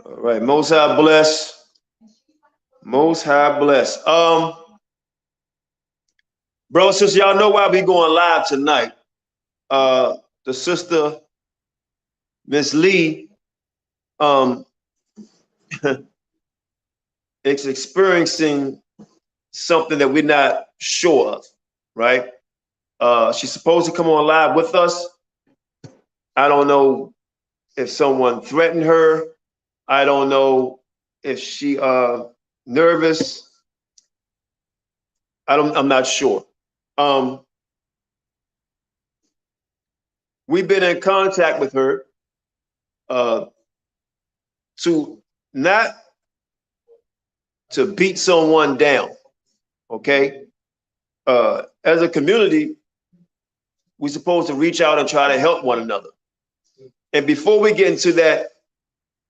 All right, Most High bless. Most High bless. Brothers, sisters, y'all know why we going live tonight. The sister, Miss Lee, is experiencing something that we're not sure of, right? She's supposed to come on live with us. I don't know if someone threatened her. I don't know if she nervous. I'm not sure. We've been in contact with her to not to beat someone down, okay? As a community, we're supposed to reach out and try to help one another. And before we get into that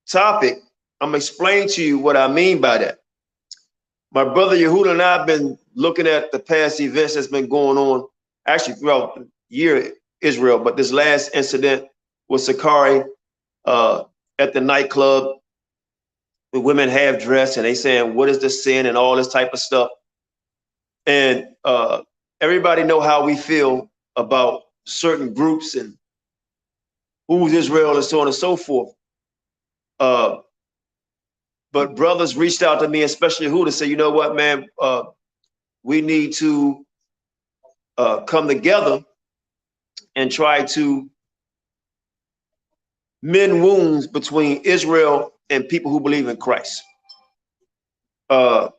topic, I'm gonna explain to you what I mean by that. My brother Yehuda and I have been looking at the past events that's been going on, actually throughout the year Israel, but this last incident with Sicarii at the nightclub, the women half dressed and they saying, what is the sin and all this type of stuff. And everybody know how we feel about certain groups and who's Israel and so on and so forth. But brothers reached out to me, especially who, to say, you know what, man, we need to come together and try to mend wounds between Israel and people who believe in Christ.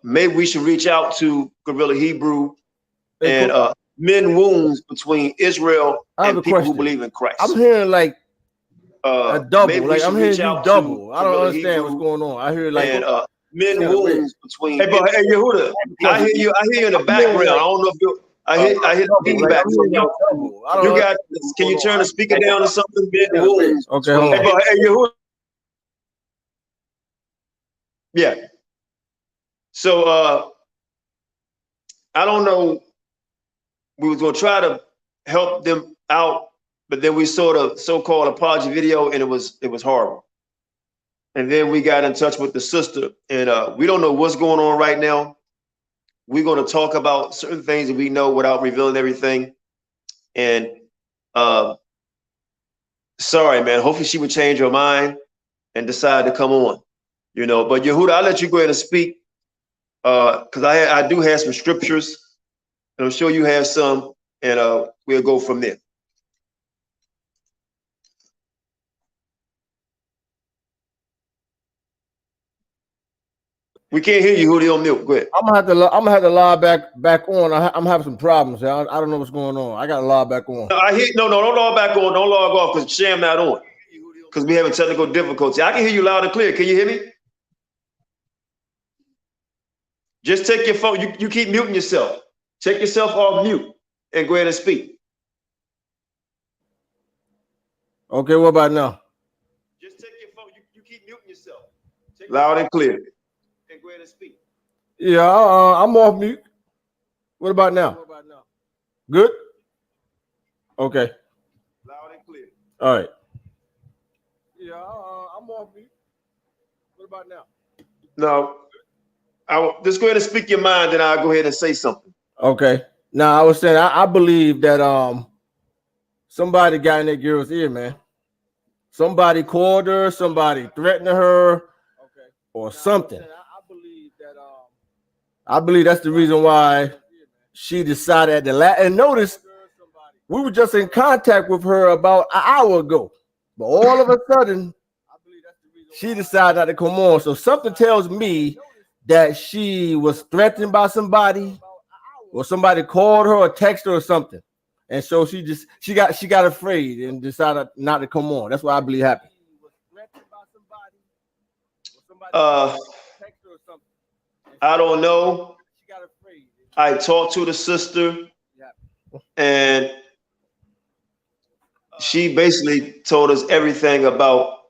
Maybe we should reach out to Guerrilla Hebrew and mend wounds between Israel and people who believe in Christ. I'm hearing like a double. Like I'm hearing you double. I don't understand what's going on. I hear like mend wounds between. Hey, but hey, Yehuda, I hear you in the background. I don't know if you. I hear the feedback. You got. Can you turn the speaker down or something? Mend wounds. Okay. Hold on. Hey, but hey, Yehuda. Yeah. So I don't know. We was gonna try to help them out, but then we saw the so-called apology video, and it was horrible. And then we got in touch with the sister, and we don't know what's going on right now. We're going to talk about certain things that we know without revealing everything. And sorry, man. Hopefully she would change her mind and decide to come on. You know, but Yehuda, I'll let you go ahead and speak because I do have some scriptures, and I'm sure you have some, and we'll go from there. We can't hear you, Yehuda, on mute. Go ahead. I'm gonna have to log back on. I'm having some problems. I don't know what's going on. I got to log back on. No, don't log back on. Don't log off because Sham not on. Because we having technical difficulty. I can hear you loud and clear. Can you hear me? Just take your phone. You keep muting yourself. Take yourself off mute and go ahead and speak. Okay, what about now? Just take your phone. You keep muting yourself. Loud and clear. And go ahead and speak. Yeah, I'm off mute. What about now? Good? Okay. Loud and clear. All right. Yeah, I'm off mute. What about now? No. I'll just go ahead and speak your mind, and I'll go ahead and say something. Okay. Now I was saying I believe that somebody got in that girl's ear, man. Somebody called her, somebody threatened her, or something. I believe that's the reason why she decided at the last. And notice, we were just in contact with her about an hour ago, but all of a sudden, she decided not to come on. So something tells me that she was threatened by somebody, or somebody called her or texted her or something, and so she got afraid and decided not to come on. That's what I believe happened. I don't know. I talked to the sister, and she basically told us everything about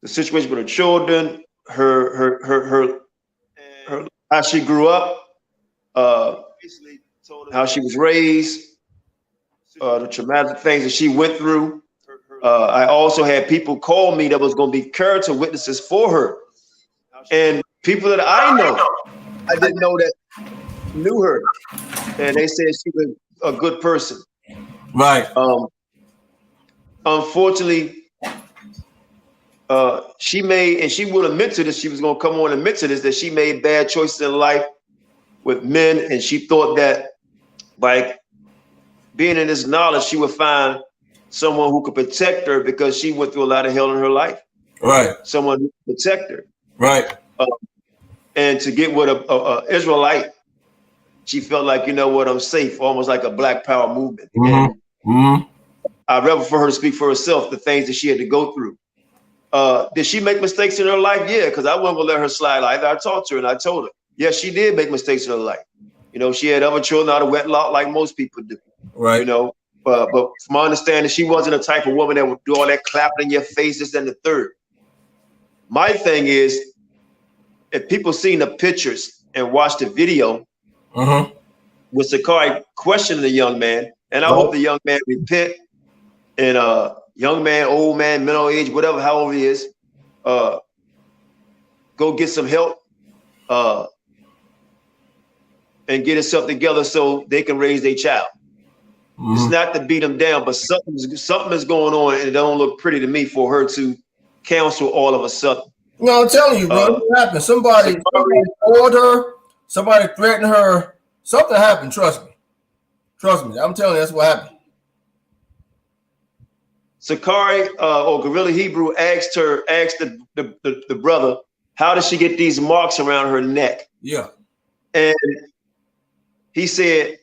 the situation with her children, her how she grew up, how she was raised, the traumatic things that she went through. I also had people call me that was going to be character witnesses for her. And people that I know, I didn't know that knew her. And they said she was a good person. Right. Unfortunately, she made, and she will admit to this, she was going to come on and admit to this, that she made bad choices in life with men. And she thought that by being in this knowledge, she would find someone who could protect her because she went through a lot of hell in her life. Right. Someone who could protect her. Right. And to get with a Israelite, she felt like, you know what, I'm safe, almost like a Black Power movement. I'd rather for her to speak for herself, the things that she had to go through. Did she make mistakes in her life? Yeah, because I wasn't gonna let her slide either. I talked to her and I told her, yes, she did make mistakes in her life. You know, she had other children out of wedlock like most people do. Right. You know, but from my understanding, she wasn't the type of woman that would do all that clapping in your face, this and the third. My thing is, if people seen the pictures and watched the video with Sicarii questioning the young man, and I hope the young man repent, and young man, old man, middle age, whatever, however he is, go get some help and get himself together so they can raise their child. It's not to beat them down, but something is going on, and it don't look pretty to me for her to counsel all of a sudden. No, I'm telling you, bro, what happened? Somebody called her, somebody threatened her, something happened, trust me. Trust me, I'm telling you, that's what happened. Sicarii or Gorilla Hebrew asked the brother, how did she get these marks around her neck? Yeah. And he said,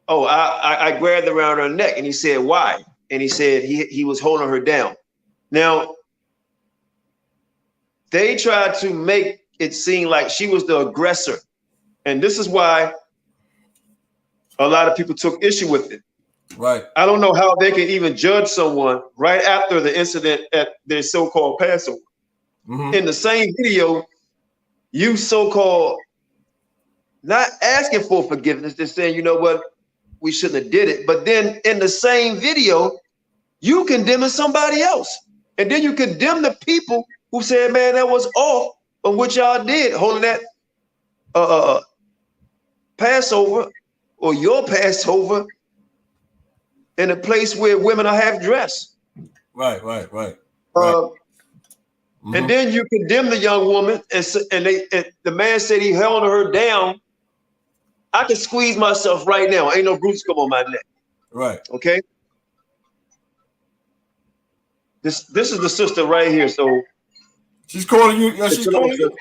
oh, I grabbed around her neck. And he said, why? And he said he was holding her down. Now, they tried to make it seem like she was the aggressor. And this is why a lot of people took issue with it. Right. I don't know how they can even judge someone right after the incident at their so-called Passover. In the same video, you so-called not asking for forgiveness, just saying, you know what, we shouldn't have did it. But then in the same video, you condemning somebody else. And then you condemn the people who said, man, that was off of what y'all did, holding that Passover or your Passover in a place where women are half dressed. Right. And then you condemn the young woman, and the man said he held her down. I can squeeze myself right now. Ain't no bruise come on my neck. Right. Okay. This is the sister right here. So she's calling you. She's calling you.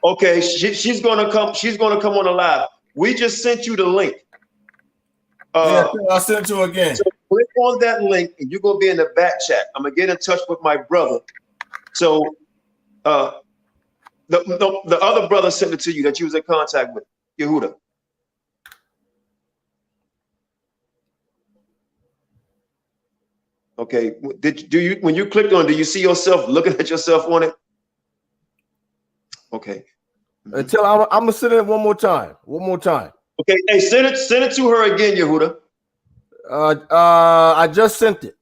Okay, she's gonna come. She's gonna come on the live. We just sent you the link. Yeah, I'll send it to her again. So click on that link, and you're gonna be in the back chat. I'm gonna get in touch with my brother. So the other brother sent it to you that you was in contact with, Yehuda. Okay. When you clicked on it, do you see yourself looking at yourself on it? Okay. Until I'm gonna send it one more time. Okay. Hey, send it to her again, Yehuda. I just sent it.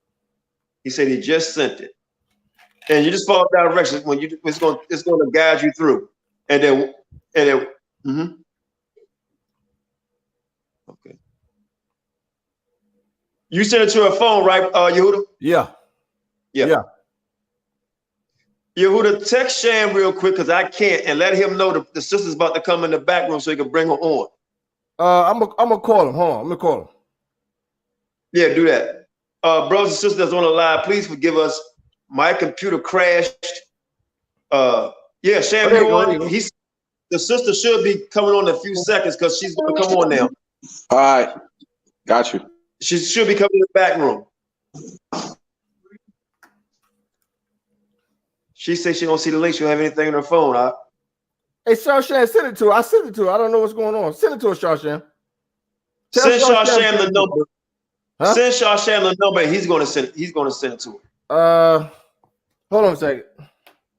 He said he just sent it, and you just follow directions. When it's going to guide you through, and then. Okay. You sent it to her phone, right, Yehuda? Yeah. Yehuda, text Sham real quick because I can't, and let him know the sister's about to come in the back room so he can bring her on. I'm gonna call him. Hold on, I'm gonna call him. Yeah, do that. Brothers and sisters on the live, please forgive us. My computer crashed. Yeah, Sham, you on? The sister should be coming on in a few seconds because she's gonna come on now. All right, got you. She should be coming in the back room. She said she don't see the link. She don't have anything on her phone. Hey, Shashan, send it to her. I sent it to her. I don't know what's going on. Send it to her, Shashan. Send Shashan the number. Huh? Send Shashan the number, and he's gonna send it to her. Hold on a second.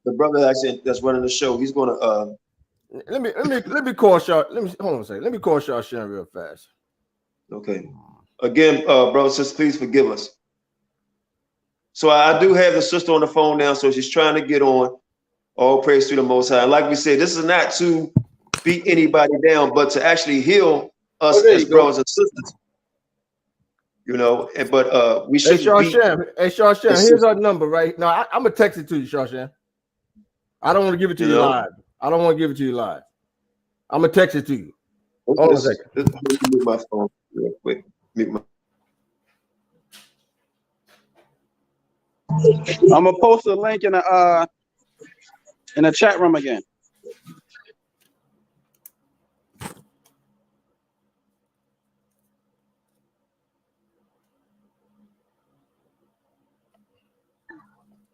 The brother that's running the show, he's gonna let me call Shashan. Hold on a second. Let me call Shashan real fast. Okay. Again, brothers and sisters, please forgive us. So I do have the sister on the phone now, so she's trying to get on. All praise to the Most High. Like we said, this is not to beat anybody down, but to actually heal us as brothers and sisters. You know, but we shouldn't beat. Hey, Shawshan, here's our number right now. I'm gonna text it to you, Shawshan. I don't want to give it to you live. I don't want to give it to you live. I'm gonna text it to you. Okay, hold on a second. Let me mute my phone real quick. I'm gonna post a link in the chat room again.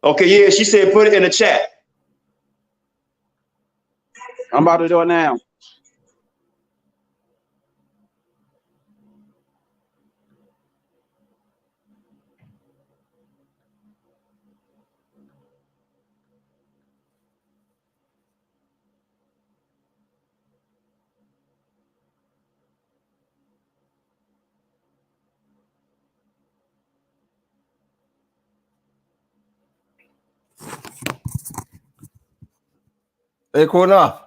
Okay, yeah, she said put it in the chat. I'm about to do it now. Hey, Qanath.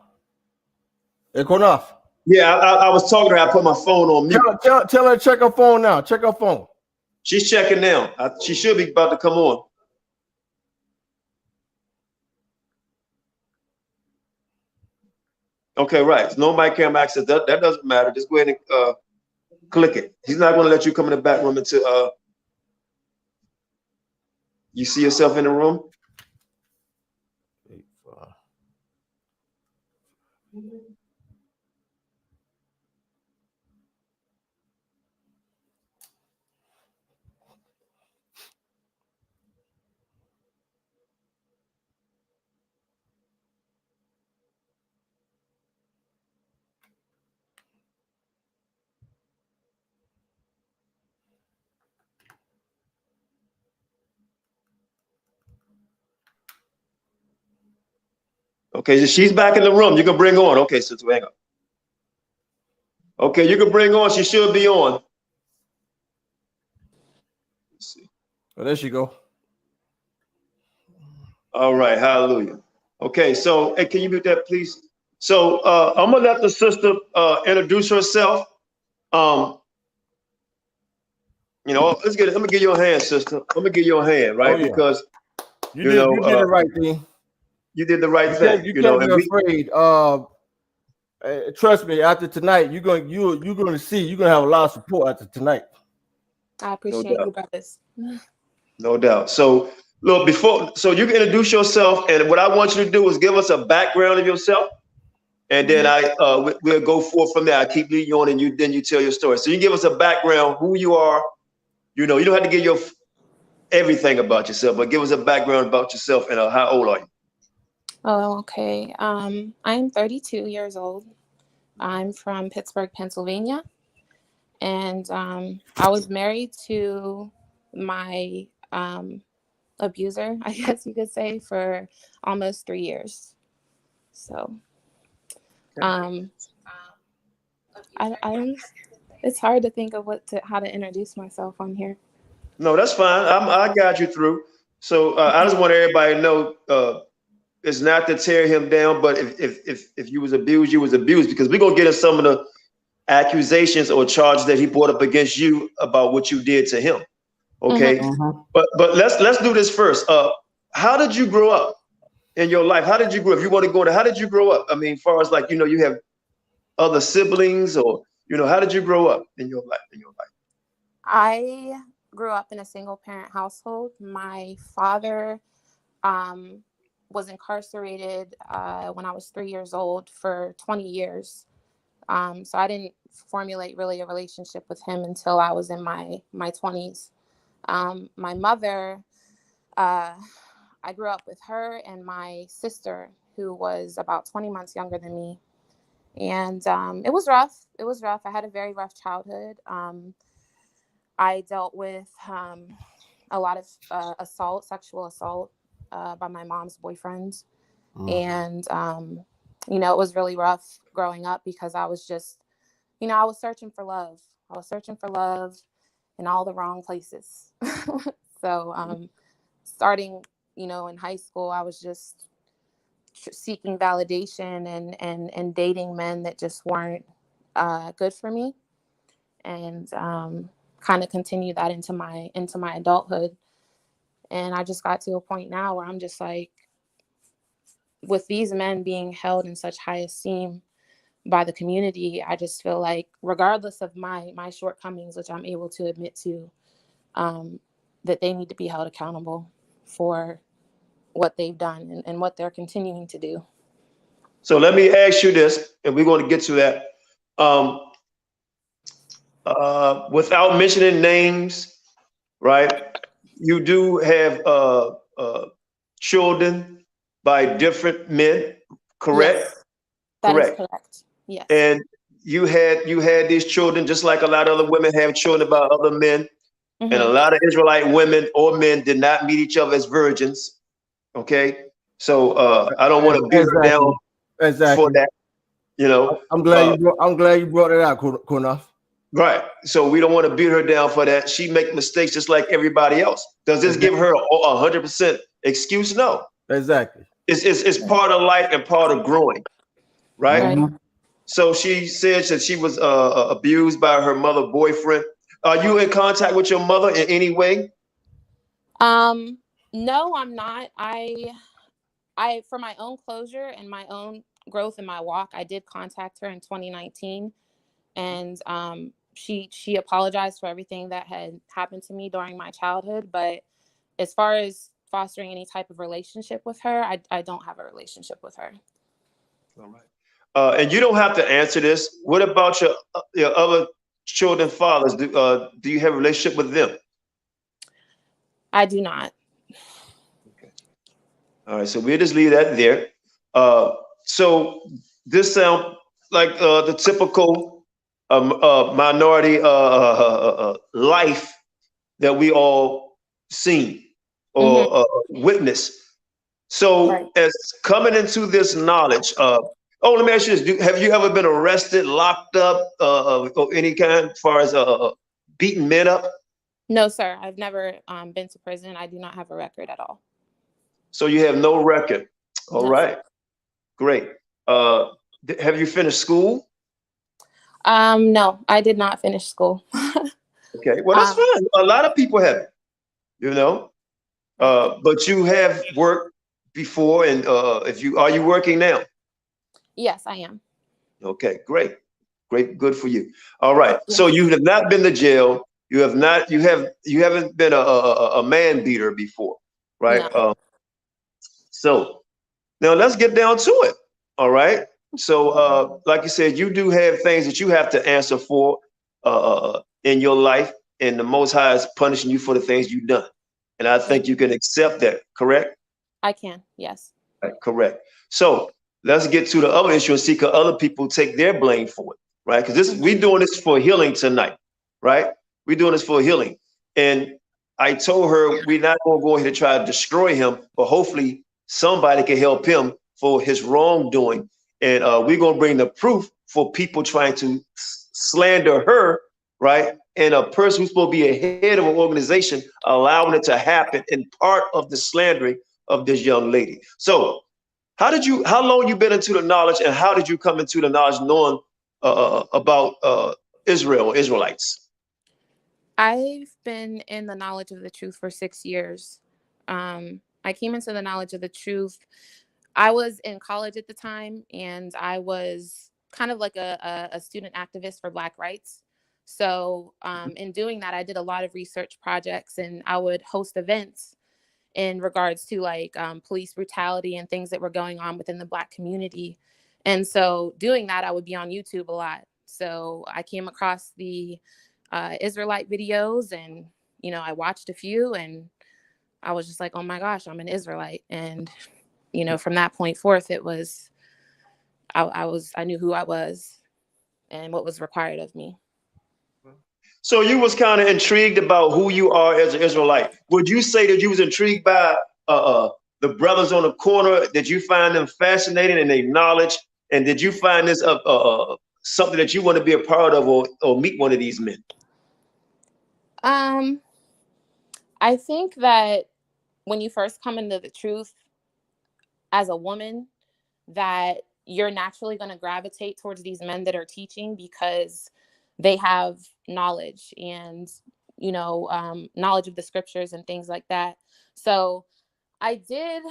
Hey, Qanath. Yeah, I was talking to her. I put my phone on mute. Tell her to check her phone now. Check her phone. She's checking now. She should be about to come on. Okay, right. No mic cam access. That doesn't matter. Just go ahead and click it. He's not going to let you come in the back room until you see yourself in the room. Okay, she's back in the room. You can bring on. Okay, so hang on. Okay, you can bring on. She should be on. Let's see. Oh, there she go. All right, hallelujah. Okay, so hey, can you mute that, please? So I'm gonna let the sister introduce herself. You know, let's get it. Let me give you a hand, sister. Let me give you a hand, right? Oh, yeah. Because you did the right thing. You did the right thing. You can't be afraid. Trust me. After tonight, you're gonna see. You're gonna have a lot of support after tonight. I appreciate you, brothers. No doubt. So look, so you can introduce yourself, and what I want you to do is give us a background of yourself, and then we'll go forth from there. I keep leading you on, and then you tell your story. So you give us a background, who you are. You know, you don't have to give your everything about yourself, but give us a background about yourself and how old are you? Oh, okay. I'm 32 years old. I'm from Pittsburgh, Pennsylvania, and I was married to my abuser, I guess you could say, for almost 3 years. So, it's hard to think of how to introduce myself on here. No, that's fine. I got you through. So I just want everybody to know it's not to tear him down, but if you was abused, you was abused, because we're gonna get into some of the accusations or charges that he brought up against you about what you did to him. Okay, but let's do this first. How did you grow up in your life? How did you grow up? If you want to go to, how did you grow up? I mean, as far as like, you know, you have other siblings, or you know, how did you grow up in your life? I grew up in a single parent household. My father was incarcerated when I was 3 years old for 20 years. So I didn't formulate really a relationship with him until I was in my 20s. My mother, I grew up with her and my sister, who was about 20 months younger than me. And it was rough. It was rough. I had a very rough childhood. I dealt with a lot of sexual assault by my mom's boyfriend. And, you know, it was really rough growing up because I was just, I was searching for love. I was searching for love in all the wrong places. So starting, in high school, I was just seeking validation and dating men that just weren't good for me, and kind of continue that into my adulthood. And I just got to a point now where I'm just like, with these men being held in such high esteem by the community, I just feel like, regardless of my shortcomings, which I'm able to admit to, that they need to be held accountable for what they've done and what they're continuing to do. So let me ask you this, and we're going to get to that. Without mentioning names, right? You do have children by different men, correct? Yes, that is correct. Yes. And you had these children just like a lot of other women have children by other men. And a lot of Israelite women or men did not meet each other as virgins. Okay. So I don't want to beat her down for that. I'm glad you brought it out, Qanath. Right. So we don't want to beat her down for that. She make mistakes just like everybody else. Does this give her 100% excuse? No. Exactly. It's part of life and part of growing. Right. So she said that she was abused by her mother boyfriend. Are you in contact with your mother in any way? No, I'm not. I for my own closure and my own growth in my walk, I did contact her in 2019, and she apologized for everything that had happened to me during my childhood. But as far as fostering any type of relationship with her, I don't have a relationship with her. All right. And you don't have to answer this. What about your other children fathers? Do you have a relationship with them? I do not. Okay. All right. So we'll just leave that there. So this sounds like the typical minority life that we all seen or witness. So as coming into this knowledge, let me ask you this: have you ever been arrested, locked up, of any kind, as far as beating men up? No, sir. I've never been to prison. I do not have a record at all. So you have no record. All right, great. Have you finished school? No, I did not finish school. Okay, well that's fine. A lot of people have it, but you have worked before, and are you working now? Yes, I am. Okay, great, good for you. All right, so you have not been to jail. You haven't been a man beater before, right? No. So now let's get down to it. All right. So like you said, you do have things that you have to answer for in your life, and the Most High is punishing you for the things you've done. And I think you can accept that, correct? I can, yes. Right, correct. So let's get to the other issue and see, could other people take their blame for it, right? Because we're doing this for healing tonight, right? We're doing this for healing. And I told her we're not going to go ahead and try to destroy him, but hopefully somebody can help him for his wrongdoing. And we're going to bring the proof for people trying to slander her, right? And a person who's supposed to be a head of an organization allowing it to happen in part of the slandering of this young lady. So how long you been into the knowledge, and how did you come into the knowledge knowing about Israelites? I've been in the knowledge of the truth for 6 years. I came into the knowledge of the truth. I was in college at the time, and I was kind of like a student activist for Black rights. So in doing that, I did a lot of research projects, and I would host events in regards to like police brutality and things that were going on within the Black community. And so doing that, I would be on YouTube a lot. So I came across the Israelite videos, and, I watched a few, and I was just like, oh my gosh, I'm an Israelite. And, from that point forth, it was, I knew who I was and what was required of me. So you was kind of intrigued about who you are as an Israelite. Would you say that you was intrigued by the brothers on the corner? Did you find them fascinating and their knowledge? And did you find this something that you want to be a part of or meet one of these men? I think that when you first come into the truth as a woman, that you're naturally going to gravitate towards these men that are teaching because they have knowledge and, knowledge of the scriptures and things like that. So I did,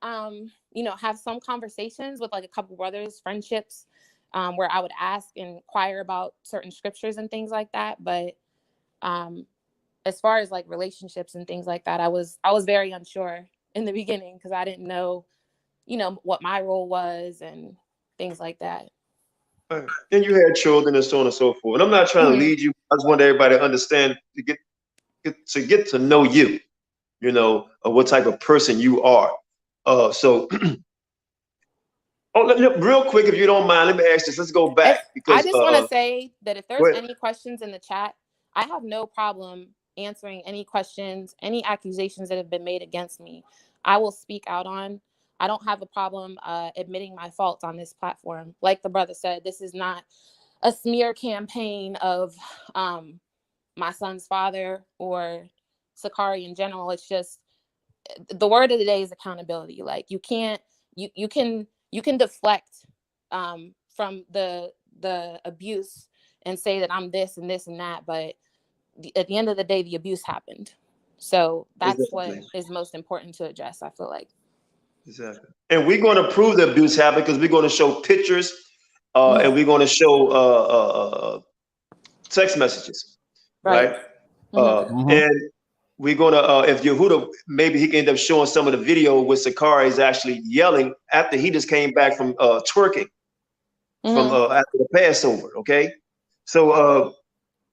have some conversations with like a couple brothers, friendships, where I would ask and inquire about certain scriptures and things like that. But as far as like relationships and things like that, I was very unsure in the beginning because I didn't know, what my role was and things like that. Right. And you had children and so on and so forth. And I'm not trying to lead you. I just want everybody to understand, to get to know you, what type of person you are. Real quick, if you don't mind, let me ask this. Let's go back. I just want to say that if there's any questions in the chat, I have no problem answering any questions, any accusations that have been made against me. I will speak out on. I don't have a problem admitting my faults on this platform. Like the brother said, this is not a smear campaign of my son's father or Sicarii in general. It's just the word of the day is accountability. Like you can deflect from the abuse and say that I'm this and this and that, but at the end of the day, the abuse happened. So that's what is most important to address, I feel like. Exactly. And we're going to prove the abuse happened because we're going to show pictures and we're going to show text messages. Right. And we're going to, if Yehuda, maybe he can end up showing some of the video with Sicarii is actually yelling after he just came back from twerking from after the Passover. Okay. So,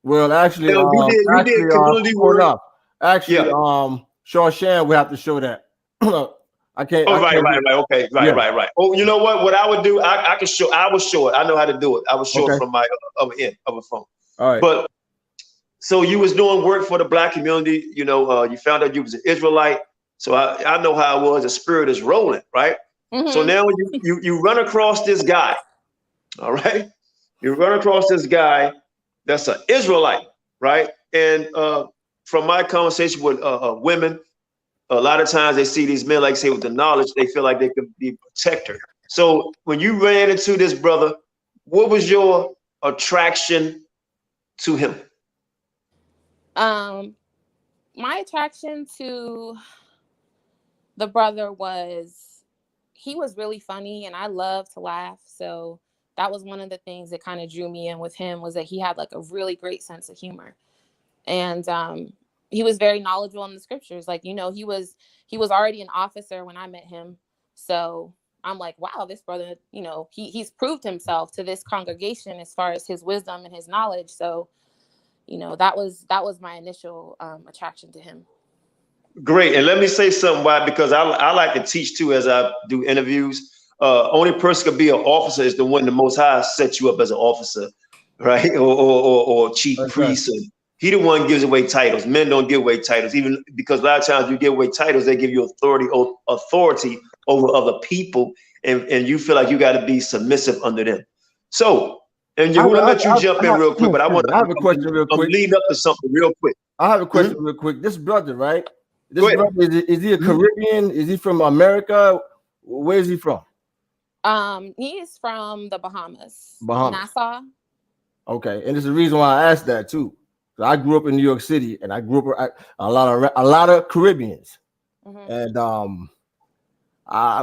well, actually, you did community work. Actually, Sean Shan will have to show that. I can't. Oh, right. Okay. Right. Oh, you know what? What I would do, I can show. I will show it. I know how to do it. I will show it from my other end of a phone. All right. But so you was doing work for the Black community. You found out you was an Israelite. So I know how it was. The spirit is rolling, right? So now you run across this guy. All right. You run across this guy that's an Israelite, right? And from my conversation with women, a lot of times they see these men, like say, with the knowledge, they feel like they could be a protector. So when you ran into this brother, what was your attraction to him? My attraction to the brother was he was really funny and I love to laugh. So that was one of the things that kind of drew me in with him, was that he had like a really great sense of humor. And he was very knowledgeable in the scriptures. Like, he was already an officer when I met him. So I'm like, wow, this brother, he's proved himself to this congregation as far as his wisdom and his knowledge. So, that was my initial attraction to him. Great. And let me say something why, because I like to teach too, as I do interviews. Only person could be an officer is the one the Most High sets you up as an officer, right? Or chief priest. He the one gives away titles. Men don't give away titles, even because a lot of times you give away titles, they give you authority over other people, and you feel like you got to be submissive under them. So, and Yehuda, I'll let you jump in real quick, but I have a question real quick. I'm leading up to something real quick. I have a question real quick. This brother, right? This brother, is he a Caribbean? Is he from America? Where is he from? He is from the Bahamas. Nassau. Okay, and there's a reason why I asked that too. I grew up in New York City, and I grew up a lot of Caribbeans, and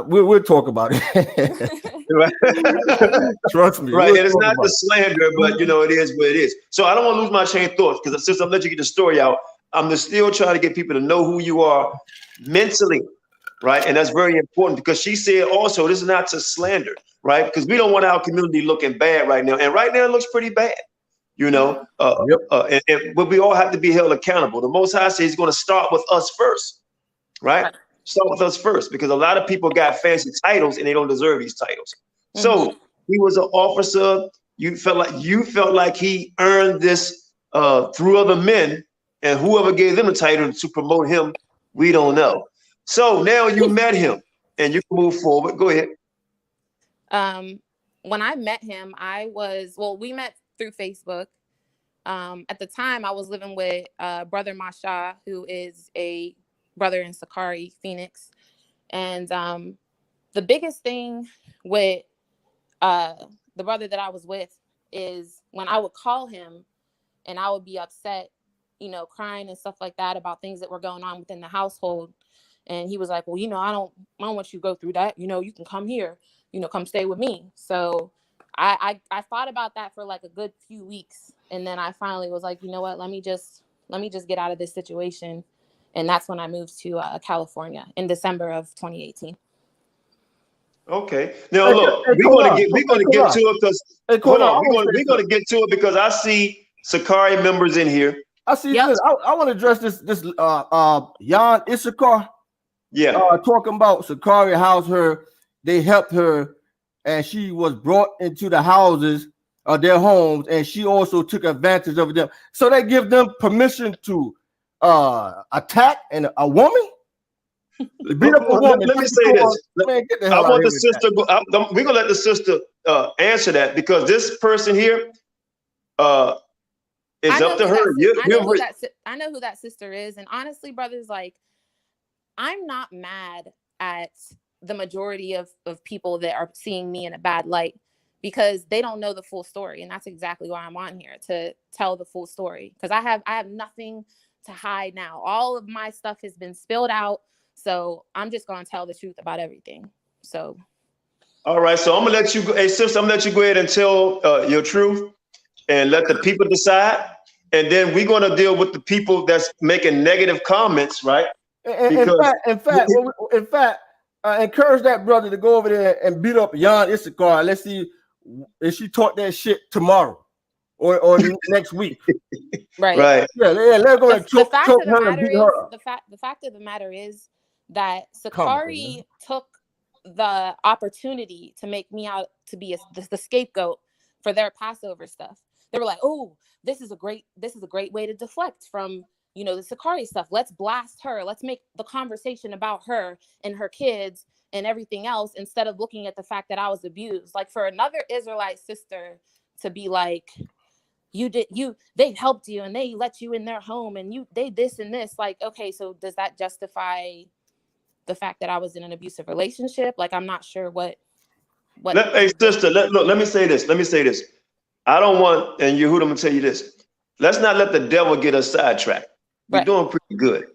we'll talk about it. Trust me, right? And it's not the slander, but it is what it is. So I don't want to lose my chain of thoughts, because since I'm letting you get the story out, I'm just still trying to get people to know who you are mentally, right? And that's very important, because she said also this is not to slander, right? Because we don't want our community looking bad right now, and right now it looks pretty bad. But we all have to be held accountable. The Most High says he's going to start with us first, right? Start with us first, because a lot of people got fancy titles and they don't deserve these titles. So he was an officer. You felt like he earned this through other men, and whoever gave them the title to promote him, we don't know. So now you met him and you can move forward. Go ahead. when I met him, we met through Facebook. At the time, I was living with brother Masha, who is a brother in Sicarii, Phoenix. And the biggest thing with the brother that I was with is when I would call him and I would be upset, crying and stuff like that about things that were going on within the household. And he was like, well, I don't want you to go through that. You can come here, come stay with me. So I thought about that for like a good few weeks. And then I finally was like, you know what, let me just get out of this situation. And that's when I moved to California in December of 2018. Okay. Now look, we're gonna get to it because hold on, we're gonna get to it because I see Sicarii members in here. I see this. I want to address this Jan Issachar. Yeah. Talking about Sicarii house they helped her, and she was brought into the houses of their homes, and she also took advantage of them. So they give them permission to attack a woman. Beat up a woman. Let me say this. Man, get the hell I want the sister. We're gonna let the sister answer that because this person here is up to her. I know who that sister is, and honestly, brothers, like, I'm not mad at the majority of people that are seeing me in a bad light because they don't know the full story, and that's exactly why I'm on here, to tell the full story, because I have nothing to hide now. All of my stuff has been spilled out. So I'm just going to tell the truth about everything. So. All right. So I'm going to let you go. Hey, sister, I'm going to let you go ahead and tell your truth and let the people decide. And then we're going to deal with the people that's making negative comments, right? In fact, encourage that brother to go over there and beat up Jan Issachar. Let's see if she talk that shit tomorrow or next week. Right. Yeah, let's go and choke her and beat her up. The fact of the matter is that Sicarii took the opportunity to make me out to be the scapegoat for their Passover stuff. They were like, "Oh, this is a great way to deflect from the Sicarii stuff. Let's blast her. Let's make the conversation about her and her kids and everything else instead of looking at the fact that I was abused." Like, for another Israelite sister to be like, they helped you and they let you in their home and they this and this. Like, okay, so does that justify the fact that I was in an abusive relationship? Like, I'm not sure what. Hey, sister, let me say this. I don't want, and Yehuda, I'm gonna tell you this. Let's not let the devil get us sidetracked. We're doing pretty good.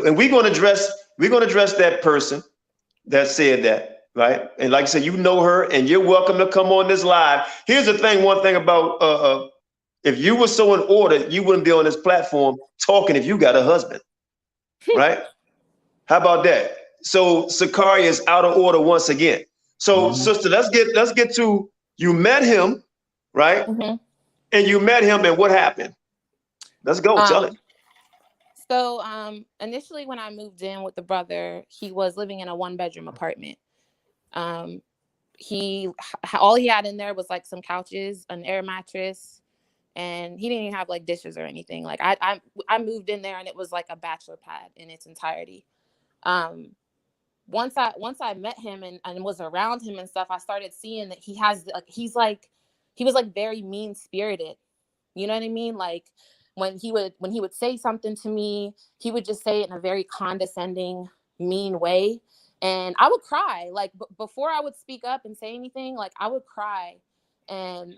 And we're gonna address that person that said that, right? And like I said, you know her, and you're welcome to come on this live. Here's the thing. One thing about if you were so in order, you wouldn't be on this platform talking if you got a husband, right? How about that? So Sicarii is out of order once again. So sister, let's get to, you met him, right? Mm-hmm. And you met him, and what happened? Let's go. Tell it. So initially when I moved in with the brother, he was living in a 1-bedroom apartment. All he had in there was like some couches, an air mattress, and he didn't even have like dishes or anything. Like I moved in there and it was like a bachelor pad in its entirety. Once I met him and was around him and stuff, I started seeing that he was like very mean spirited. You know what I mean? Like when he would say something to me, he would just say it in a very condescending, mean way. And I would cry. Like before I would speak up and say anything, like I would cry. And,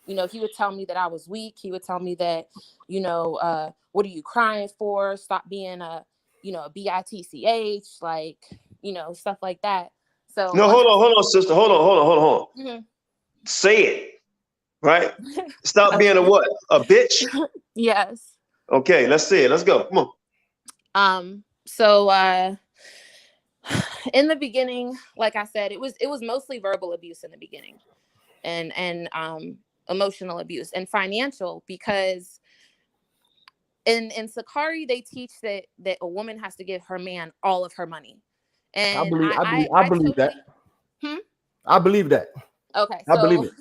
he would tell me that I was weak. He would tell me that, what are you crying for? Stop being a bitch, like, stuff like that. So no, hold on, sister. Hold on. Mm-hmm. Say it, right? Stop being a what? A bitch? Yes. Okay, let's see it. Let's go. Come on. So in the beginning, like I said, it was mostly verbal abuse in the beginning, and emotional abuse and financial, because in Sicarii they teach that a woman has to give her man all of her money. And I believe that. I believe that. Okay. I believe it.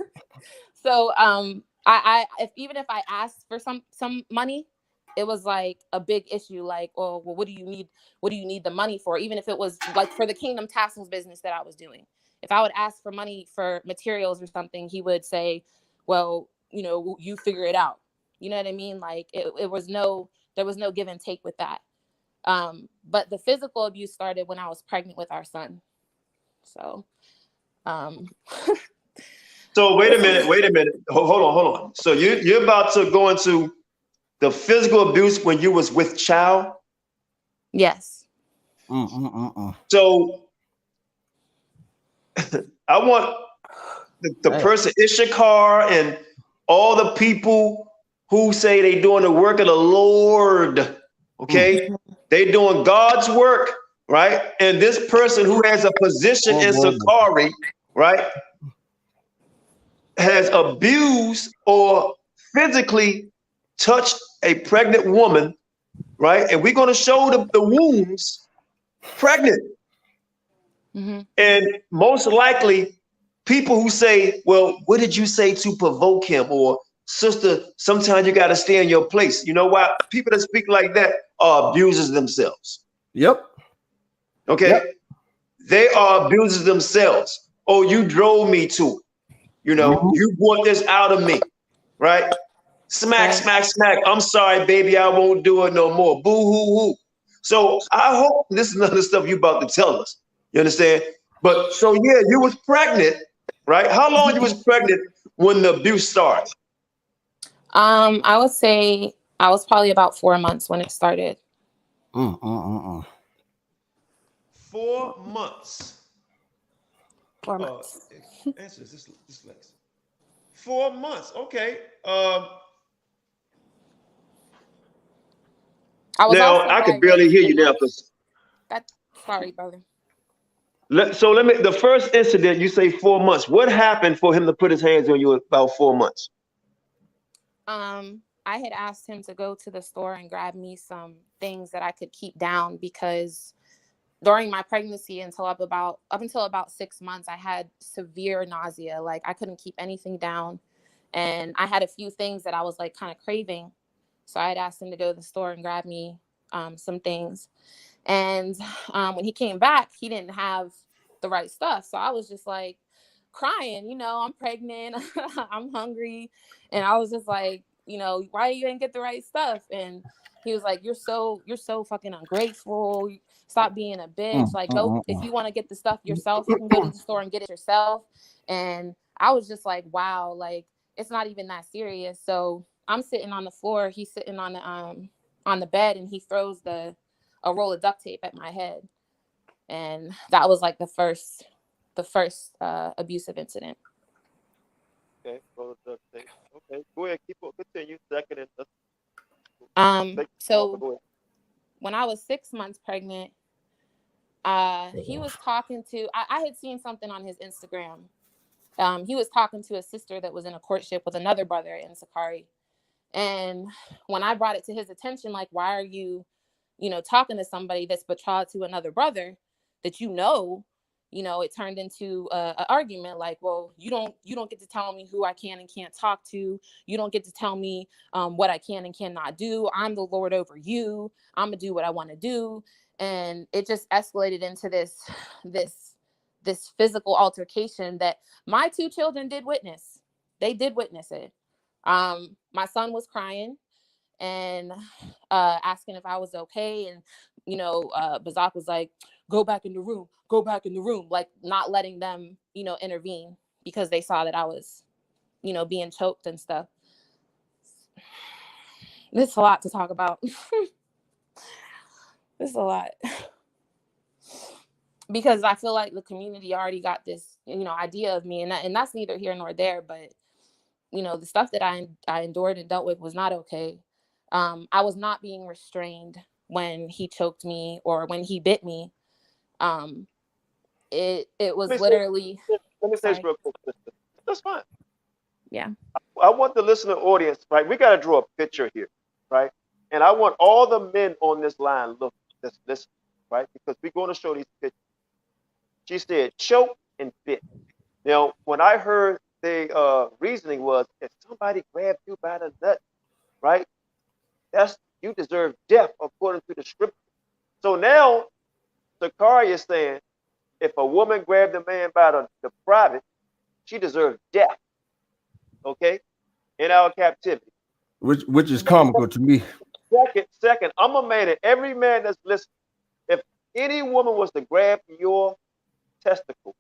So even if I asked for some money, it was like a big issue. Like, oh, well, what do you need? What do you need the money for? Even if it was like for the Kingdom Tassels business that I was doing, If I would ask for money for materials or something, he would say, well, you know, you figure it out. You know what I mean? Like there was no give and take with that. But the physical abuse started when I was pregnant with our son. So, So wait a minute. Hold on. So you're about to go into the physical abuse when you was with child? yes. So I want the person Issachar and all the people who say they doing the work of the Lord, okay? They doing God's work, right? And this person who has a position in Sicarii, right, has abused or physically touched a pregnant woman, right? And we're going to show the wounds pregnant. And most likely people who say, well, what did you say to provoke him? Or sister, sometimes you got to stay in your place. You know why? People that speak like that are abusers themselves. Yep. Okay. Yep. They are abusers themselves. Oh, you drove me to it. You know, you brought this out of me, right? Smack, smack, smack. I'm sorry, baby. I won't do it no more. Boo hoo hoo. So I hope this is none of the stuff you about to tell us. You understand? But so yeah, you was pregnant, right? How long you was pregnant when the abuse started? I would say I was probably about 4 months when it started. 4 months. 4 months. Answer this Lex. 4 months. Okay. I can barely hear you now. Sorry, brother. The first incident, you say 4 months. What happened for him to put his hands on you about 4 months? I had asked him to go to the store and grab me some things that I could keep down because during my pregnancy up until about 6 months, I had severe nausea. Like I couldn't keep anything down. And I had a few things that I was like kind of craving. So I had asked him to go to the store and grab me some things. And when he came back, he didn't have the right stuff. So I was just like crying, you know, I'm pregnant, I'm hungry. And I was just like, you know, why you didn't get the right stuff? And he was like, you're so fucking ungrateful. Stop being a bitch. Like, go, if you want to get the stuff yourself, you can go to the store and get it yourself. And I was just like, wow, like, it's not even that serious. So I'm sitting on the floor. He's sitting on the bed, and he throws a roll of duct tape at my head. And that was like the first abusive incident. Okay, roll of duct tape. Okay, go ahead, continue. Second So when I was 6 months pregnant, he was talking to, I had seen something on his Instagram. He was talking to a sister that was in a courtship with another brother in Sicarii. And when I brought it to his attention, like, why are you, you know, talking to somebody that's betrothed to another brother that you know, it turned into an argument. Like, well, you don't get to tell me who I can and can't talk to. You don't get to tell me what I can and cannot do. I'm the Lord over you. I'm gonna do what I want to do. And it just escalated into this physical altercation that my 2 children did witness. They did witness it. My son was crying and asking if I was okay. And, Bazak was like, go back in the room, like not letting them, intervene because they saw that I was, being choked and stuff. It's a lot to talk about. It's a lot. Because I feel like the community already got this, idea of me, and that's neither here nor there. But, the stuff that I endured and dealt with was not okay. I was not being restrained when he choked me or when he bit me. It was literally. Let me say this real quick. That's fine. Yeah. I want the listener audience, right? We got to draw a picture here, right? And I want all the men on this line look, listen, right? Because we're going to show these pictures. She said choke and bit. Now, when I heard the reasoning was, if somebody grabbed you by the nut, right? You deserve death according to the scripture. So now Sicarii is saying, if a woman grabbed a man by the private, she deserves death. Okay, in our captivity. Which is comical to me. Second, I'm a man, and every man that's listening, if any woman was to grab your testicle,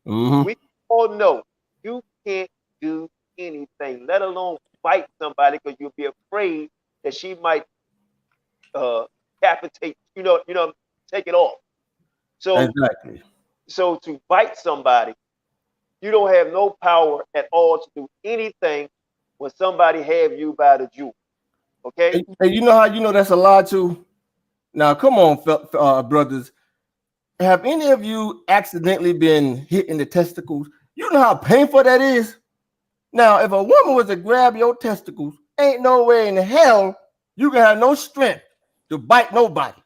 we all know you can't do anything, let alone fight somebody, because you'll be afraid that she might capitate, take it off. So, Exactly. so to bite somebody, you don't have no power at all to do anything when somebody have you by the jewel. Okay? And you know how you know that's a lie too? Now, come on, brothers. Have any of you accidentally been hit in the testicles? You know how painful that is? Now, if a woman was to grab your testicles, ain't no way in hell you can have no strength to bite nobody.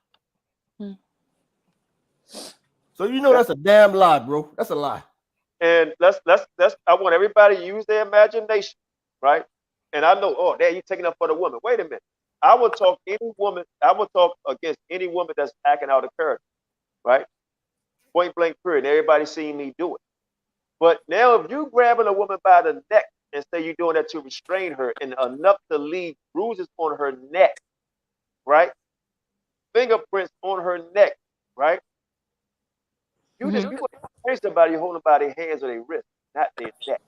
So you know that's a damn lie, bro. That's a lie. And let's I want everybody to use their imagination, right? And I know, oh, there you taking up for the woman. Wait a minute. I would talk against any woman that's acting out of character, right? Point blank period. Everybody seeing me do it. But now if you grabbing a woman by the neck and say you're doing that to restrain her and enough to leave bruises on her neck, right? Fingerprints on her neck, right? You want to train somebody holding by their hands or their wrists, not their neck.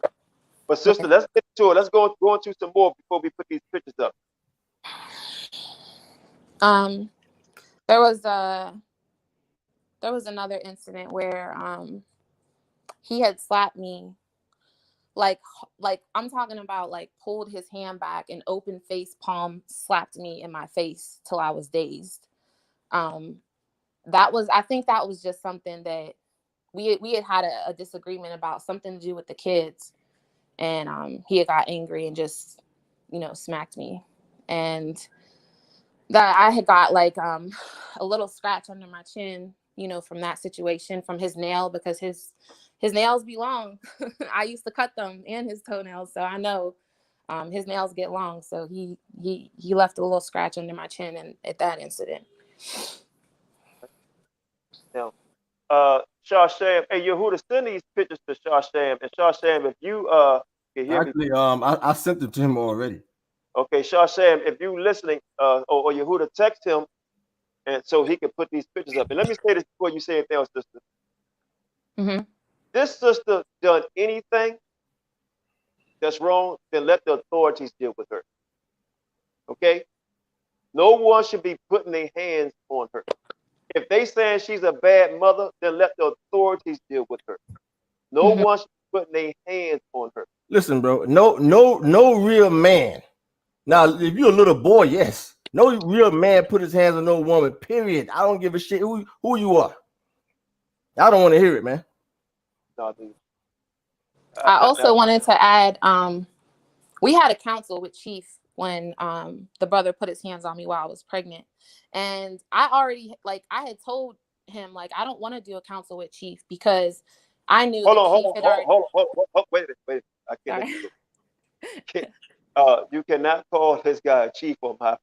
But sister, let's get to it. Let's go into some more before we put these pictures up. There was another incident where he had slapped me, like I'm talking about, like pulled his hand back and open face palm slapped me in my face till I was dazed. I think that was just something that we had a disagreement about, something to do with the kids, and he had got angry and just smacked me, and that I had got like a little scratch under my chin, from that situation, from his nail, because his nails be long. I used to cut them, and his toenails, so I know his nails get long. So he left a little scratch under my chin, and at that incident. Now, Shasham, hey Yehuda, send these pictures to Shasham, and Shasham, if you can hear Actually, me. I sent them to him already. Okay, Shasham, if you listening, or Yehuda, text him, and so he can put these pictures up. And let me say this before you say anything else, sister. This sister done anything that's wrong, then let the authorities deal with her. Okay? No one should be putting their hands on her. If they saying she's a bad mother, then let the authorities deal with her. No one should be putting their hands on her. Listen, bro. No real man. Now, if you're a little boy, yes. No real man put his hands on no woman. Period. I don't give a shit who you are. I don't want to hear it, man. No, dude. I also wanted to add, we had a council with Chief when the brother put his hands on me while I was pregnant, and I had told him, like, I don't want to do a council with Chief because I knew Hold on, wait a minute. I can't. You cannot call this guy a chief on our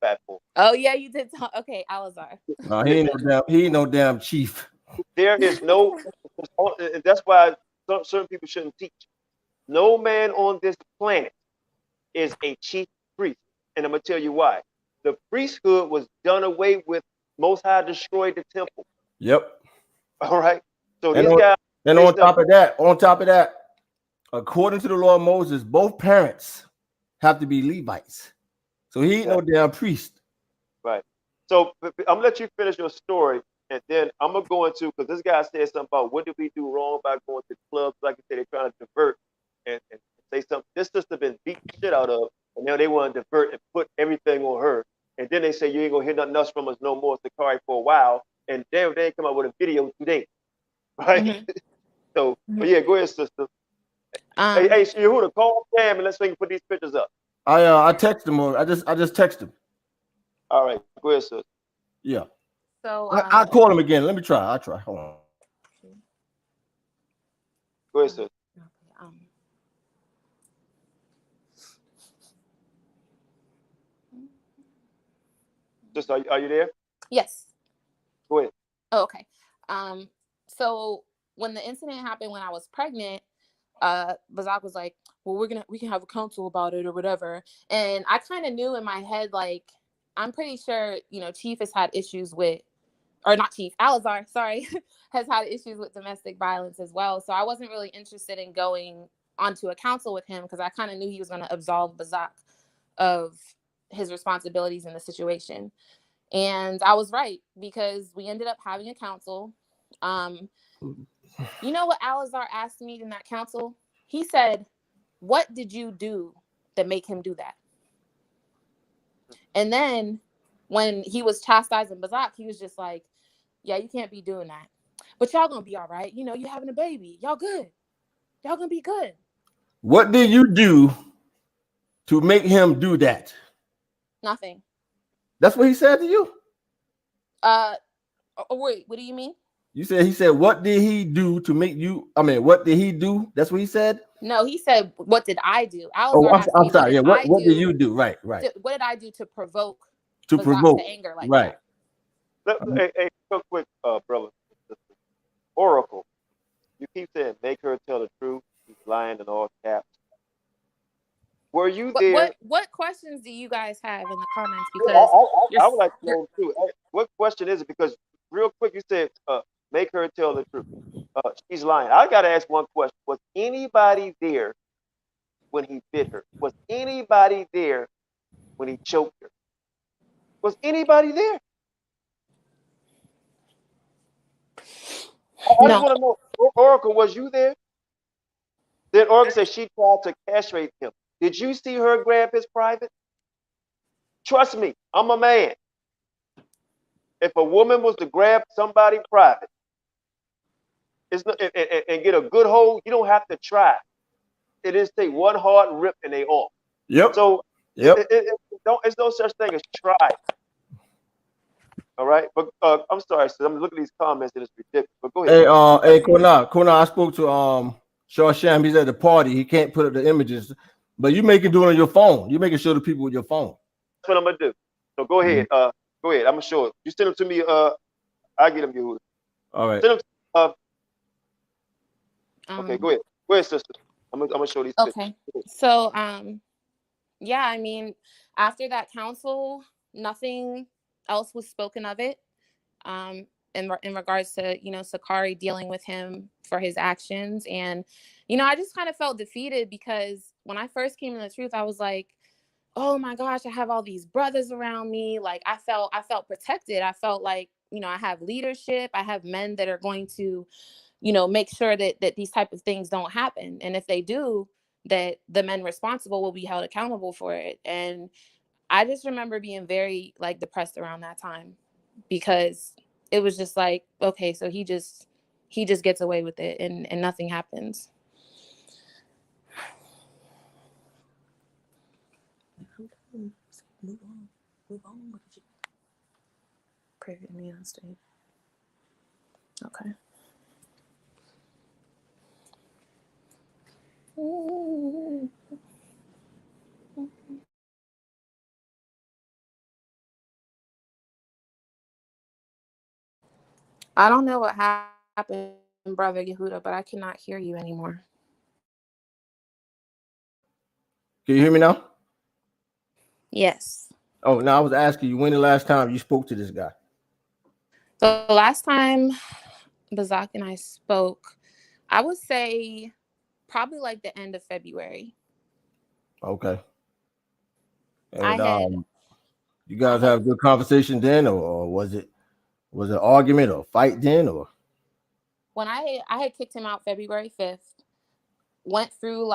platform. Oh yeah, you did. Okay, Alazar. No, he ain't no damn chief. There is no. That's why certain people shouldn't teach. No man on this planet is a chief priest, and I'm gonna tell you why. The priesthood was done away with. Most High destroyed the temple. Yep. All right. So and these guys. And on top of that, according to the law of Moses, both parents have to be Levites. So he ain't no damn priest. Right. So I'm gonna let you finish your story, and then I'm gonna go into, because this guy said something about what did we do wrong by going to clubs. Like I said, they're trying to divert and say something. This sister been beat the shit out of, and now they want to divert and put everything on her. And then they say you ain't gonna hear nothing else from us no more, Sicarii, for a while. And damn, they ain't come out with a video today, right? So, but yeah, go ahead, sister. Hey, Yehuda, call Sam and let's see if we can put these pictures up. I text him, or I just text him. All right, go ahead, sister. Yeah. So I'll call him again. Let me try. I'll try. Hold on. Go ahead, sister. Sister, are you there? Yes. Go ahead. Oh, okay. So when the incident happened when I was pregnant, Bazak was like, well, we can have a council about it or whatever. And I kind of knew in my head, like, I'm pretty sure, Chief has had issues with, or not Chief, Alazar, sorry, has had issues with domestic violence as well. So I wasn't really interested in going onto a council with him because I kind of knew he was going to absolve Bazak of his responsibilities in the situation. And I was right, because we ended up having a council. You know what Alazar asked me in that council? He said, what did you do that make him do that? And then when he was chastising Bazak, he was just like, yeah, you can't be doing that. But y'all gonna be all right. You having a baby. Y'all good. Y'all gonna be good. What did you do to make him do that? Nothing. That's what he said to you? Wait, what do you mean? He said, what did he do to make you? I mean, what did he do? That's what he said? No, he said, what did I do? I'm sorry. Yeah, what did you do? Right. What did I do to provoke to anger like right. that? Hey, real quick, brother. Oracle, you keep saying, make her tell the truth. He's lying in all caps. Were you there? What questions do you guys have in the comments? Because I would like to know too. What question is it? Because real quick, you said, make her tell the truth. She's lying. I got to ask one question. Was anybody there when he bit her? Was anybody there when he choked her? Was anybody there? I just want to know, Oracle, was you there? Then Oracle said she tried to castrate him. Did you see her grab his private? Trust me, I'm a man. If a woman was to grab somebody private and get a good hold, you don't have to try. It is take one hard rip and they off. Yep. So it's no such thing as try. All right, but I'm sorry, sis. I'm looking at these comments and it's ridiculous. But go ahead. Hey, Qanath, I spoke to Sham. He's at the party. He can't put up the images, but you make it do it on your phone. You make it show the people with your phone. That's what I'm gonna do. So go ahead. Go ahead. I'm gonna show it. You send them to me. I get them, Yehuda. All right. Send them. Okay, go ahead. Go ahead, sister. I'm gonna show these. Okay. So yeah, I mean, after that council, nothing else was spoken of it. In regards to, Sicarii dealing with him for his actions. And, I just kind of felt defeated because when I first came to the truth, I was like, oh my gosh, I have all these brothers around me. Like I felt protected. I felt like, I have leadership. I have men that are going to, make sure that these type of things don't happen. And if they do, that the men responsible will be held accountable for it. And I just remember being very depressed around that time, because it was just like, okay, so he just gets away with it and nothing happens. Move on. Pray for me on stage. Okay. I don't know what happened, Brother Yehuda, but I cannot hear you anymore. Can you hear me now? Yes. Oh, now I was asking you, when the last time you spoke to this guy? So the last time Bazak and I spoke, I would say probably the end of February. Okay. And you guys have a good conversation then, or was it an argument or fight then, or? When I had kicked him out February 5th, went through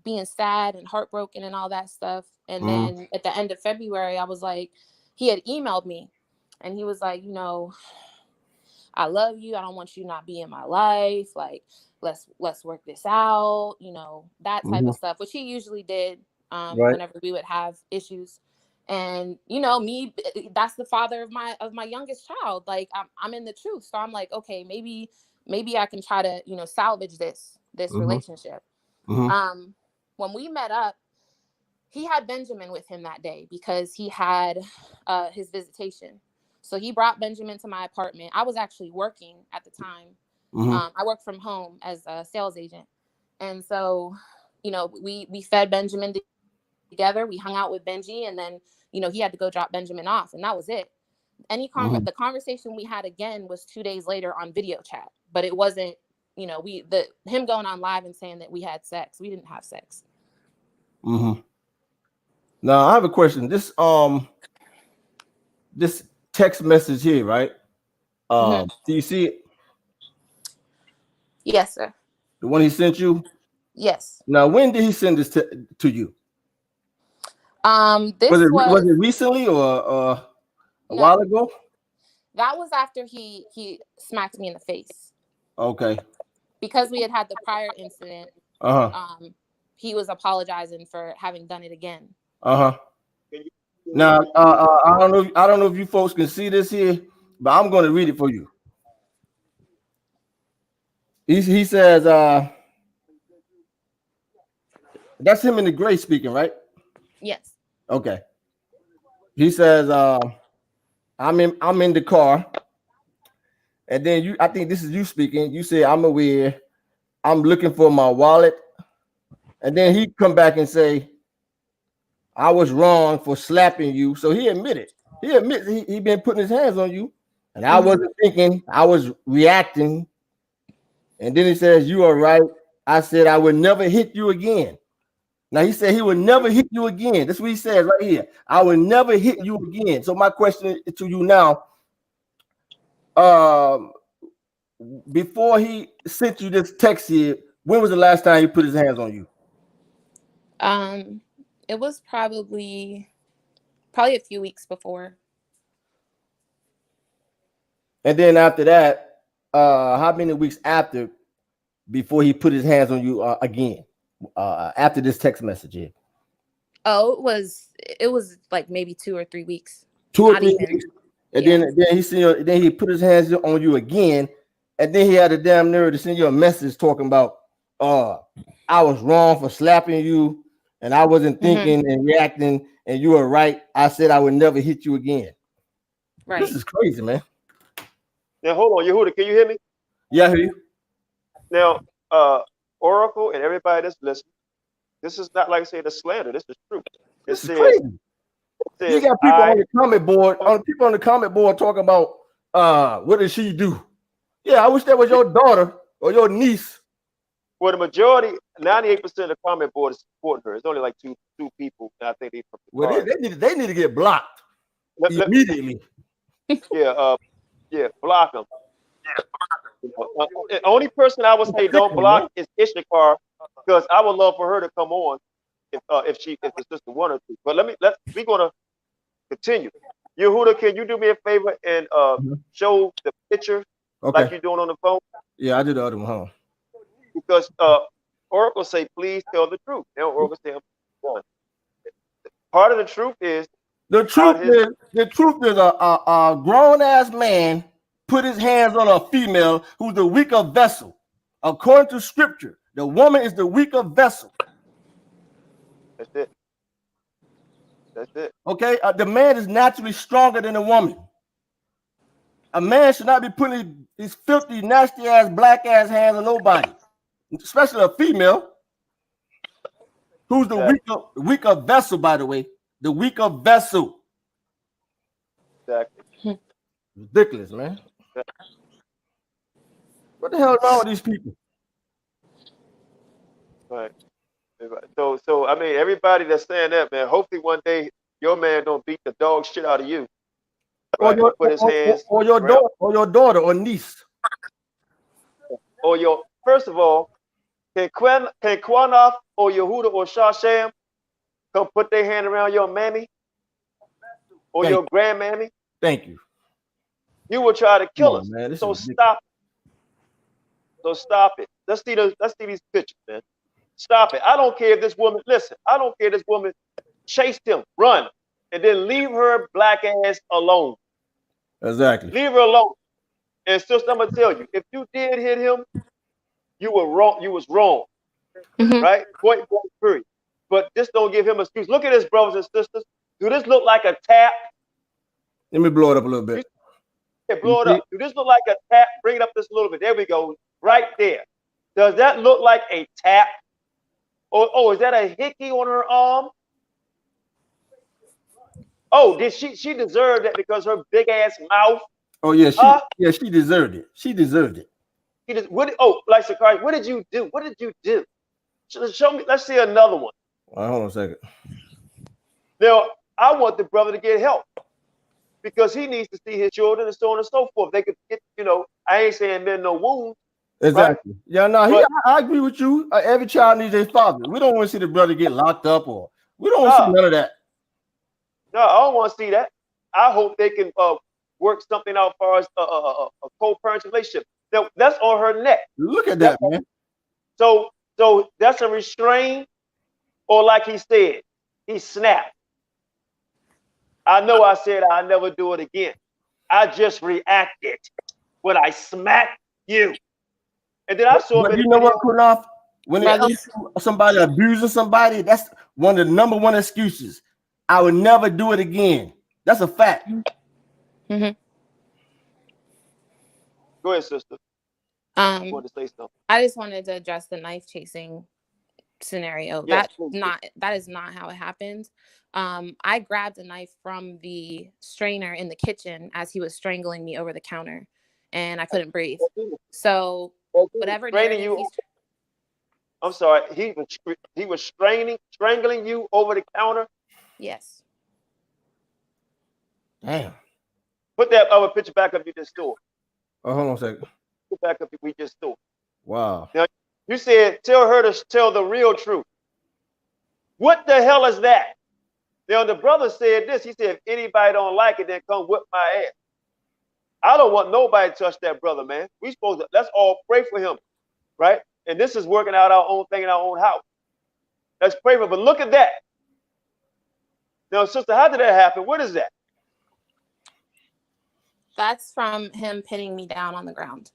being sad and heartbroken and all that stuff. And then at the end of February, I was like, he had emailed me and he was like, I love you. I don't want you not be in my life. Like, let's work this out, that type of stuff, which he usually did whenever we would have issues. And me, that's the father of my youngest child. Like I'm in the truth. So I'm like, okay, maybe I can try to, salvage this relationship. When we met up, he had Benjamin with him that day because he had his visitation. So he brought Benjamin to my apartment. I was actually working at the time. I worked from home as a sales agent. And so, you know, we fed Benjamin together. We hung out with Benji, and then, you know, he had to go drop Benjamin off, and that was it. The conversation we had again was 2 days later on video chat, but it wasn't, you know, him going on live and saying that we had sex. We didn't have sex. Now I have a question. This text message here, right? Do you see it? Yes, sir. The one he sent you? Yes. Now, when did he send this to you? Was it recently or a while ago? That was after he smacked me in the face. Okay. Because we had the prior incident. He was apologizing for having done it again. Now, I don't know if you folks can see this here, but I'm going to read it for you. He says, that's him in the gray speaking, right? Yes. Okay. He says, I'm in the car, and then I think this is you speaking. You say, I'm aware, I'm looking for my wallet, and then he come back and say, I was wrong for slapping you. So he admitted. He admits he been putting his hands on you, and I wasn't thinking, I was reacting. And then he says, you are right. I said I would never hit you again. Now he said he would never hit you again. That's what he says right here. I would never hit you again. So my question to you now, before he sent you this text here, when was the last time he put his hands on you? It was probably a few weeks before. And then after that, how many weeks after before he put his hands on you again? After this text message here? Oh, it was like maybe 2 or 3 weeks. 2 or 3 weeks. And then he put his hands on you again, and then he had a damn nerve to send you a message talking about I was wrong for slapping you, and I wasn't thinking and reacting, and you were right. I said I would never hit you again. Right. This is crazy, man. Now hold on, Yehuda, can you hear me? Yeah, I hear you. Now, Oracle and everybody that's listening, this is not like I say the slander. This is true. This is crazy. You got people on the comment board. People on the comment board talking about what did she do? Yeah, I wish that was your daughter or your niece. Well, the majority, 98% of the comment board is supporting her. It's only like two people, and I think they. Well, they need to get blocked immediately. Yeah, block them. The only person I would say don't block is Ishakar, because I would love for her to come on if the sister wanted to. But we're gonna continue. Yehuda, can you do me a favor and show the picture like you're doing on the phone? Yeah, I did the other one, huh? Because Oracle say, please tell the truth. Now Oracle say, part of the truth is the truth is a grown ass man put his hands on a female who's the weaker vessel. According to scripture, the woman is the weaker vessel. That's it. That's it. Okay, the man is naturally stronger than a woman. A man should not be putting his filthy, nasty ass, black ass hands on nobody, especially a female who's the weaker vessel, by the way. The weaker vessel. Exactly. Ridiculous, man. What the hell is wrong with these people? Right. So I mean, everybody that's saying that, man, hopefully one day your man don't beat the dog shit out of you. Right? Or your daughter or niece. Or first of all, can Qanath or Yehuda or Shasham come put their hand around your mammy or your grandmammy? Thank you. You will try to kill us. Man, so stop it. So stop it. Let's see these pictures, man. Stop it. I don't care if this woman, listen, I don't care if this woman chased him, run, and then leave her black ass alone. Exactly. Leave her alone. And sister, I'm gonna tell you, if you did hit him, you were wrong. You was wrong. Right? Point blank, period. But just don't give him an excuse. Look at this, brothers and sisters. Do this look like a tap? Let me blow it up a little bit. Okay, blow it up. Does this look like a tap? Bring it up just a little bit. There we go. Right there. Does that look like a tap? Or is that a hickey on her arm? Oh, did she deserve that because her big ass mouth? Oh yeah, she deserved it. She deserved it. Like Sicarii, what did you do? What did you do? Show me. Let's see another one. Hold on a second. Now, I want the brother to get help because he needs to see his children and so on and so forth. They could get, I ain't saying men no wounds. Exactly. Right? Yeah, no, I agree with you. Every child needs a father. We don't want to see the brother get locked up, or we don't want to see none of that. No, I don't want to see that. I hope they can work something out as far as a co-parent relationship. Now, that's on her neck. Look at that, man. So that's a restraint, or like he said, he snapped. I know I said I'll never do it again. I just reacted when I smacked you. And then I saw But you know what, Qanath? When it Brother. comes to somebody abusing somebody, that's one of the number one excuses. I would never do it again. That's a fact. Mm-hmm. Go ahead, sister. I wanted to say something. I just wanted to address the knife chasing scenario. Yes, that is not how it happened. I grabbed a knife from the strainer in the kitchen as he was strangling me over the counter, and I couldn't breathe. So whatever narrative I'm sorry. He was strangling you over the counter. Yes. Damn. Put that other picture back up you just saw. Oh, hold on a second. Put back up we just saw. Wow. Now you said tell her to tell the real truth. What the hell is that? Now the brother said this. He said, if anybody don't like it, then come whip my ass. I don't want nobody to touch that brother, man. Let's all pray for him, right? And this is working out our own thing in our own house. Let's pray for him. But look at that. Now, sister, how did that happen? What is that? That's from him pinning me down on the ground.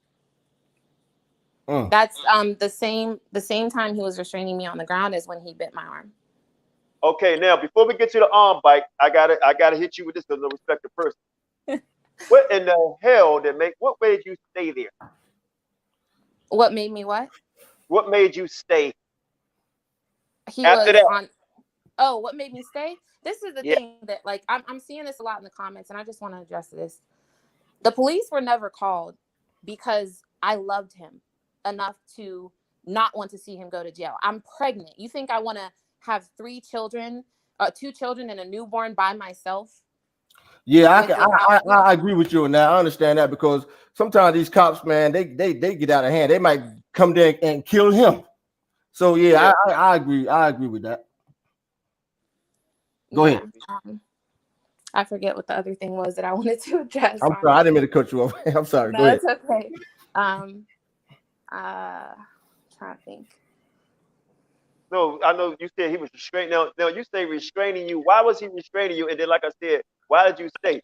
That's the same time he was restraining me on the ground is when he bit my arm. Okay, now before we get to the arm bite, I gotta hit you with this because no respected person. What in the hell what made you stay there? What made me what? What made you stay? What made me stay? This is the thing that I'm seeing this a lot in the comments, and I just want to address this. The police were never called because I loved him enough to not want to see him go to jail. I'm pregnant. You think I want to have 2 children and a newborn by myself? Yeah, I agree with you on that. I understand that because sometimes these cops, man, they get out of hand. They might come there and kill him. So yeah. I agree. I agree with that. Go ahead. I forget what the other thing was that I wanted to address. I'm sorry, I didn't mean to cut you off. I'm sorry. No, go ahead. It's okay. Trying to think. No, I know you said he was restraining. Now you say restraining you. Why was he restraining you? And then, like I said, why did you stay?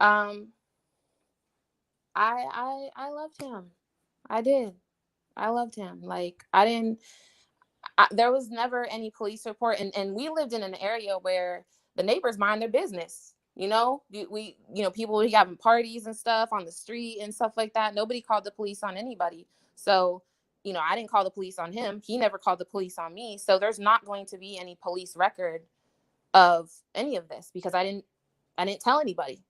I loved him. I did. I loved him. There was never any police report, and we lived in an area where the neighbors mind their business. People were having parties and stuff on the street and stuff like that. Nobody called the police on anybody. So, I didn't call the police on him. He never called the police on me. So there's not going to be any police record of any of this because I didn't tell anybody.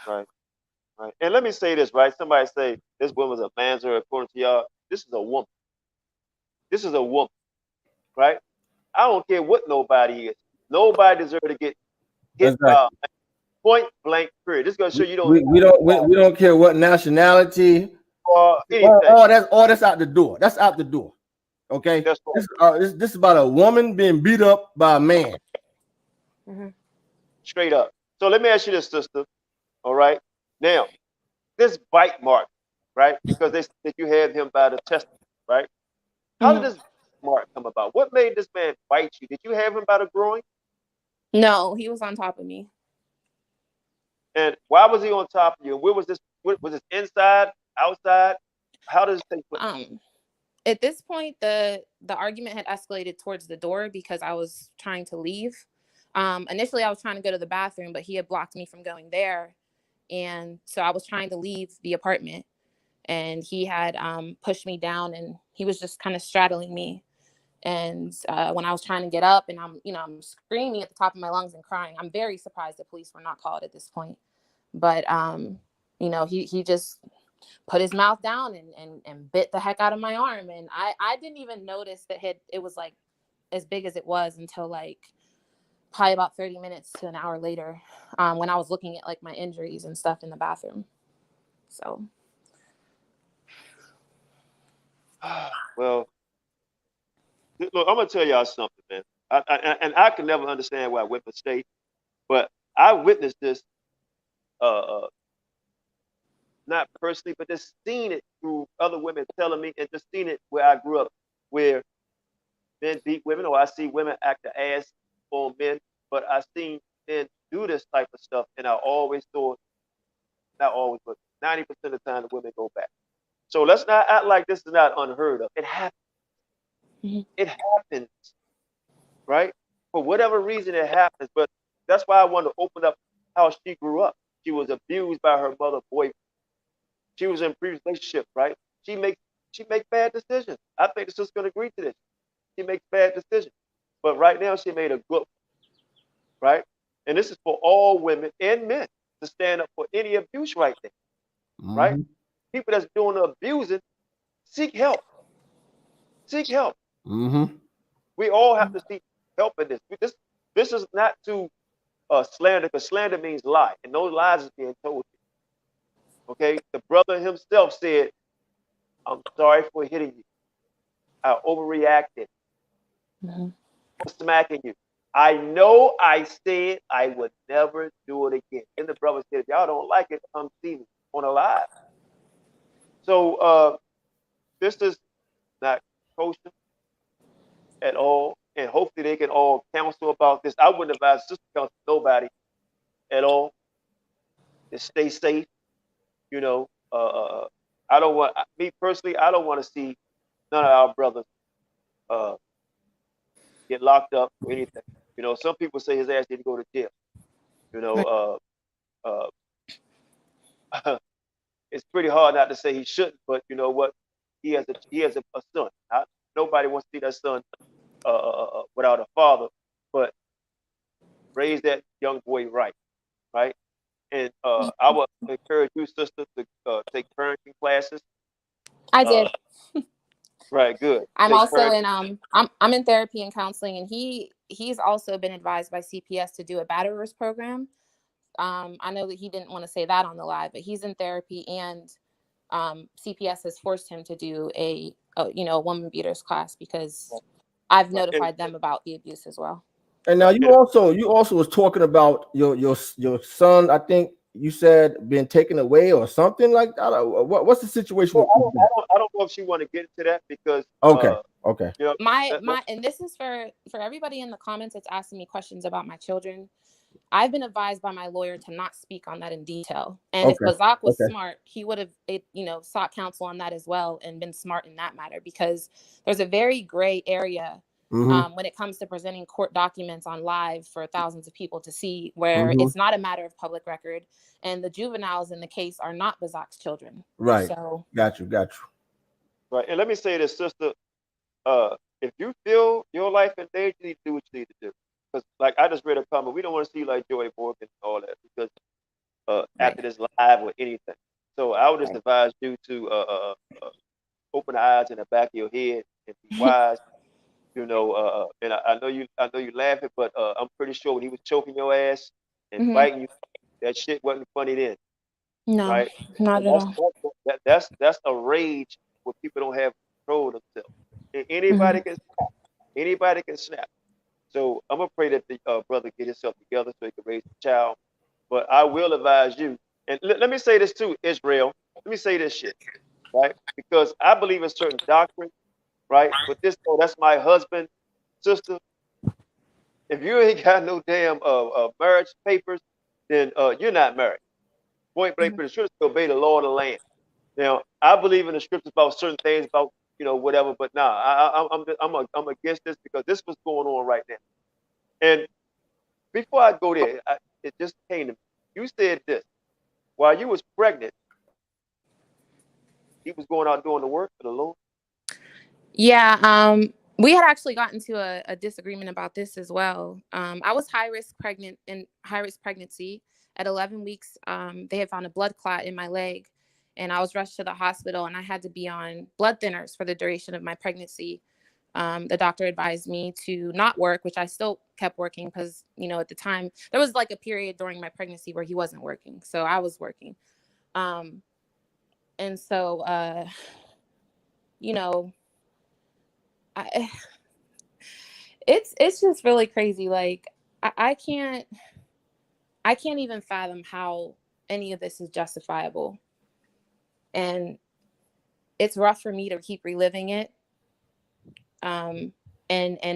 Right. And let me say this, right? Somebody say this woman's a manzer according to y'all. This is a woman. This is a woman, right? I don't care what nobody is. Nobody deserves to get hit point blank period. This is gonna show you don't. We don't care what nationality or anything. All that's out the door. That's out the door. Okay. That's right. This is about a woman being beat up by a man. Mm-hmm. Straight up. So let me ask you this, sister. All right. Now, this bite mark, right? Because they said you had him by the testicles, right? How did this mark come about? What made this man bite you? Did you have him by the groin? No, he was on top of me. And why was he on top of you? Where was this? Was this inside, outside? How does it take place? At this point, the argument had escalated towards the door because I was trying to leave. Initially, I was trying to go to the bathroom, but he had blocked me from going there. And so I was trying to leave the apartment, and he had pushed me down, and he was just kind of straddling me. And when I was trying to get up, and I'm screaming at the top of my lungs and crying. I'm very surprised the police were not called at this point. But he just put his mouth down and bit the heck out of my arm. And I didn't even notice that it was like as big as it was until like probably about 30 minutes to an hour later, when I was looking at like my injuries and stuff in the bathroom. So. Well, look, I'm gonna tell y'all something, man. I can never understand why women stay, but I witnessed this, not personally, but just seen it through other women telling me, and just seen it where I grew up, where men beat women, or I see women act the ass on men, but I seen men do this type of stuff, and I always thought, not always, but 90% of the time the women go back. So let's not act like this is not unheard of. It happens. Mm-hmm. It happens, right? For whatever reason, it happens. But that's why I want to open up how she grew up. She was abused by her mother boyfriend. She was in a previous relationship, right? She makes bad decisions. I think the sister's gonna agree to this. She makes bad decisions. But right now she made a good one, right? And this is for all women and men to stand up for any abuse right now, right? People that's doing the abusing, seek help. Seek help. We all have to seek help in this. This is not to slander, because slander means lie, and those lies is being told. Okay, the brother himself said, "I'm sorry for hitting you. I overreacted. Mm-hmm. For smacking you. I know I said I would never do it again." And the brother said, "If y'all don't like it, come see me on a live." So this is not kosher at all, and hopefully they can all counsel about this. I wouldn't advise sister counsel nobody at all. Just stay safe. You know, I don't want me personally. I don't want to see none of our brothers get locked up or anything. You know, some people say his ass need to go to jail. You know, it's pretty hard not to say he shouldn't, but you know what? He has a son. Nobody wants to see that son without a father, but raise that young boy right, right? And I would encourage you, sister, to take parenting classes. I did. Right, good. I'm Take also parenting. I'm in therapy and counseling, and he's also been advised by CPS to do a batterers program. I know that he didn't want to say that on the live, but he's in therapy, and CPS has forced him to do a woman beaters class, because I've notified them about the abuse as well. And now you also was talking about your son. I think you said been taken away or something like that. What's the situation? Well, I don't know if she want to get into that, because okay. You know, my and this is for everybody in the comments that's asking me questions about my children. I've been advised by my lawyer to not speak on that in detail. And if Bazak was smart, he would have, sought counsel on that as well and been smart in that matter, because there's a very gray area when it comes to presenting court documents on live for thousands of people to see, where it's not a matter of public record, and the juveniles in the case are not Bazak's children. Right. So Got you. Right. And let me say this, sister. If you feel your life in danger, you need to do what you need to do. Because, like, I just read a comment. We don't want to see you like Joey Morgan and all that, because after this live or anything. So I would just advise you to open the eyes in the back of your head and be wise. And I know you laughing, but I'm pretty sure when he was choking your ass and biting you, that shit wasn't funny then. no, right? not at all. That's a rage where people don't have control of themselves. And anybody can snap. So I'm gonna pray that the brother get himself together so he can raise the child. But I will advise you, and let me say this too, Israel. Let me say this shit, right? Because I believe in certain doctrine, right? But that's my husband, sister. If you ain't got no damn marriage papers, then you're not married. Point blank, pretty sure to obey the law of the land. Now, I believe in the scriptures about certain things, about whatever, but nah, I'm against this, because this was going on right now. And I go there, it just came to me. You said this while you was pregnant. He was going out doing the work for the Lord. Yeah, we had actually gotten to a disagreement about this as well. I was high risk pregnancy. At 11 weeks, they had found a blood clot in my leg, and I was rushed to the hospital, and I had to be on blood thinners for the duration of my pregnancy. The doctor advised me to not work, which I still kept working because, you know, at the time there was like a period during my pregnancy where he wasn't working, so I was working. And so, you know, it's just really crazy. Like I can't even fathom how any of this is justifiable, and it's rough for me to keep reliving it. And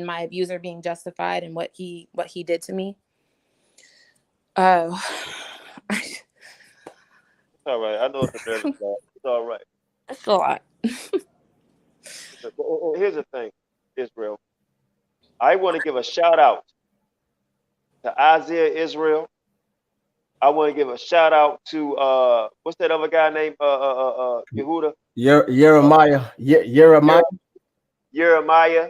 my abuser being justified and what he did to me. All right, I know it's a nervous laugh. It's all right. It's a lot. Here's the thing, Israel. I want to give a shout out to Isaiah Israel. I want to give a shout out to what's that other guy named Yehuda? Jeremiah,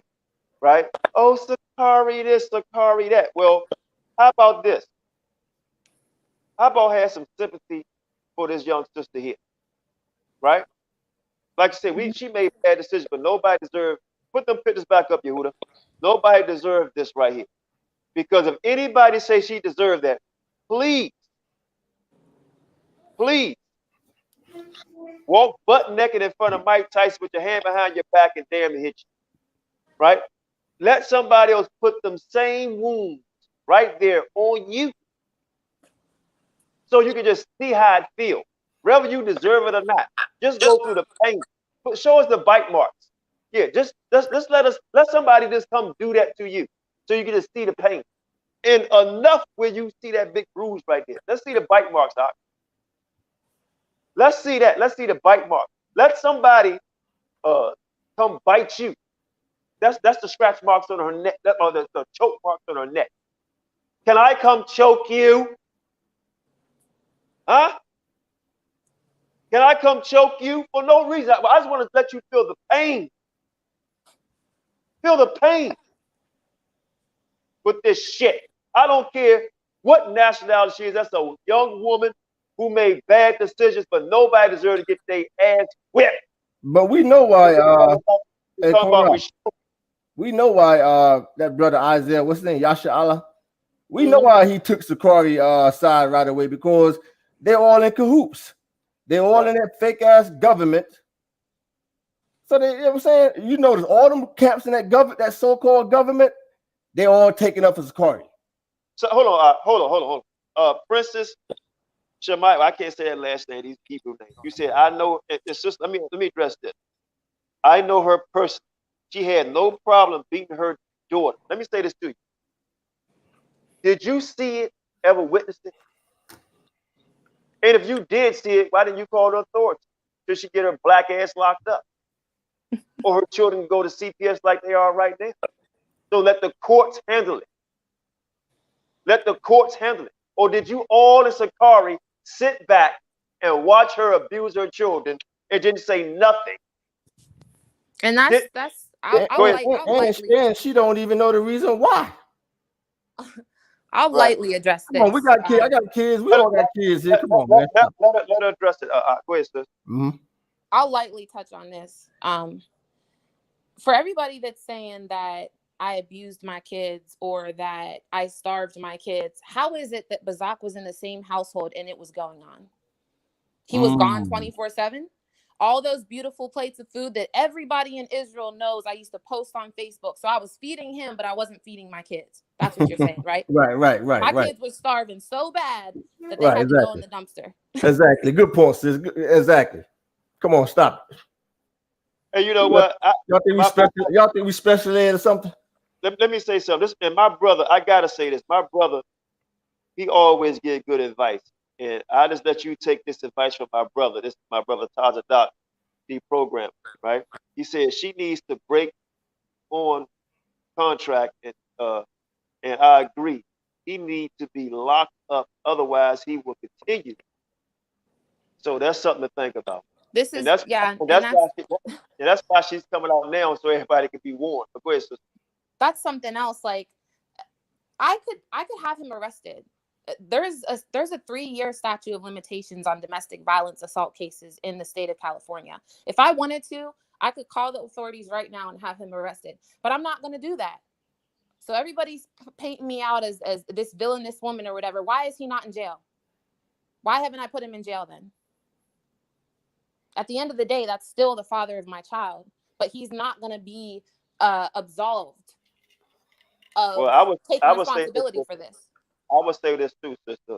right? Oh, Sicarii this, Sicarii that. Well, how about this? How about have some sympathy for this young sister here, right? Like I said, she made bad decisions, but nobody deserved. Put them pictures back up, Yehuda. Nobody deserved this right here. Because if anybody say she deserved that, please walk butt naked in front of Mike Tyson with your hand behind your back and damn it hit you, right? Let somebody else put them same wounds right there on you, so you can just see how it feels, whether you deserve it or not. Just go through the pain. Show us the bite marks. Yeah, just let somebody just come do that to you, so you can just see the pain. And enough where you see that big bruise right there. Let's see the bite marks, Doc. Let's see that. Let's see the bite mark. Let somebody come bite you. That's the scratch marks on her neck, or the choke marks on her neck. Can I come choke you? Huh? Can I come choke you for no reason? I just want to let you feel the pain. Feel the pain with this shit. I don't care what nationality she is. That's a young woman who made bad decisions, but nobody deserves to get their ass whipped. But we know why. We know why that brother Isaiah, what's his name, Yasha Allah. We know why he took Sicarii side right away, because they're all in cahoots. They're all in that fake ass government. So they, you know what I'm saying? You notice all them camps in that so-called government, they're all taken up for Sicarii. So hold on. Princess Shemai, I can't say that last name, these Hebrew names. You said, I know, it's just, let me address this. I know her personally. She had no problem beating her daughter. Let me say this to you. Did you see it, ever witness it? And if you did see it, why didn't you call the authorities? Should she get her black ass locked up? Or her children go to CPS like they are right now? So let the courts handle it. Let the courts handle it. Or did you all in Sicarii sit back and watch her abuse her children and didn't say nothing? And and she don't even know the reason why. I'll lightly address this. Come on, we got kids. I got kids. We all got kids here. Come on, man. Let her address it. Go ahead, sis. I'll lightly touch on this. For everybody that's saying that I abused my kids or that I starved my kids, how is it that Bazak was in the same household and it was going on? He was gone 24/7. All those beautiful plates of food that everybody in Israel knows I used to post on Facebook. So I was feeding him, but I wasn't feeding my kids. That's what you're saying, right? Right. My kids were starving so bad that they had to go in the dumpster. Exactly. Good point, sis. Exactly. Come on, stop. Hey, you know what? Y'all think we special ed or something? Let me say something. And my brother, I gotta say this. My brother, he always gives good advice. And I just let you take this advice from my brother. This is my brother Taza Doc, the program, right? He said she needs to break on contract, and I agree. he needs to be locked up. Otherwise, he will continue. So that's something to think about. This And is that's yeah, and and that's why that's why she's coming out now, so everybody can be warned. But go ahead, sister. that's something else. Like I could have him arrested. There's a 3-year statute of limitations on domestic violence assault cases in the state of California. If I wanted to, I could call the authorities right now and have him arrested. But I'm not going to do that. So everybody's painting me out as this villainous woman or whatever. Why is he not in jail? Why haven't I put him in jail then? At the end of the day, that's still the father of my child, but he's not going to be absolved of taking I would say responsibility for this. I would say this too, sister.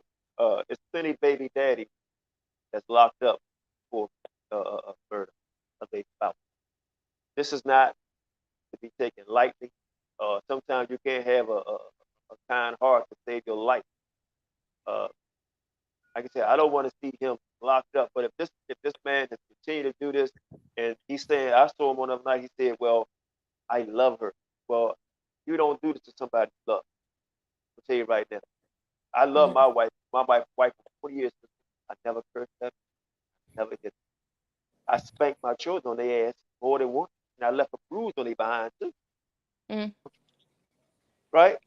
It's plenty baby daddy that's locked up for murder of their spouse. This is not to be taken lightly. Sometimes you can't have a kind heart to save your life. Like I said, I don't want to see him locked up. But if this man has continued to do this, and he's saying, I saw him one other night. He said, "Well, I love her." Well, you don't do this to somebody you love. I'll tell you right now. I love my wife. My wife for 20 years. I never cursed her. Never hit. I spanked my children on their ass more than once, and I left a bruise on their behind too. Mm. Right?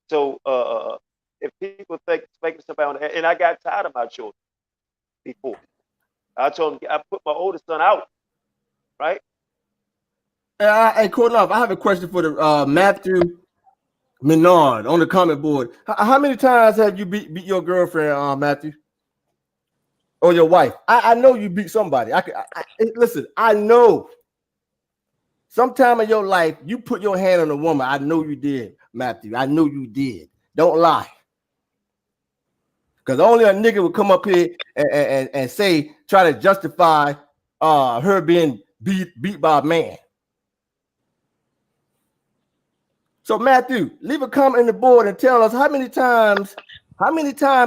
So if people think spanking somebody on the head, and I got tired of my children before. I told him I put my oldest son out. Right? Hey, Qanath, I have a question for the Matthew Menard on the comment board. How many times have you beat your girlfriend, Matthew? Or your wife? I know you beat somebody. Listen, I know. Sometime in your life, you put your hand on a woman. I know you did, Matthew. I know you did. Don't lie. Because only a nigga would come up here and say, try to justify her being beat by a man. So Matthew, leave a comment in the board and tell us how many times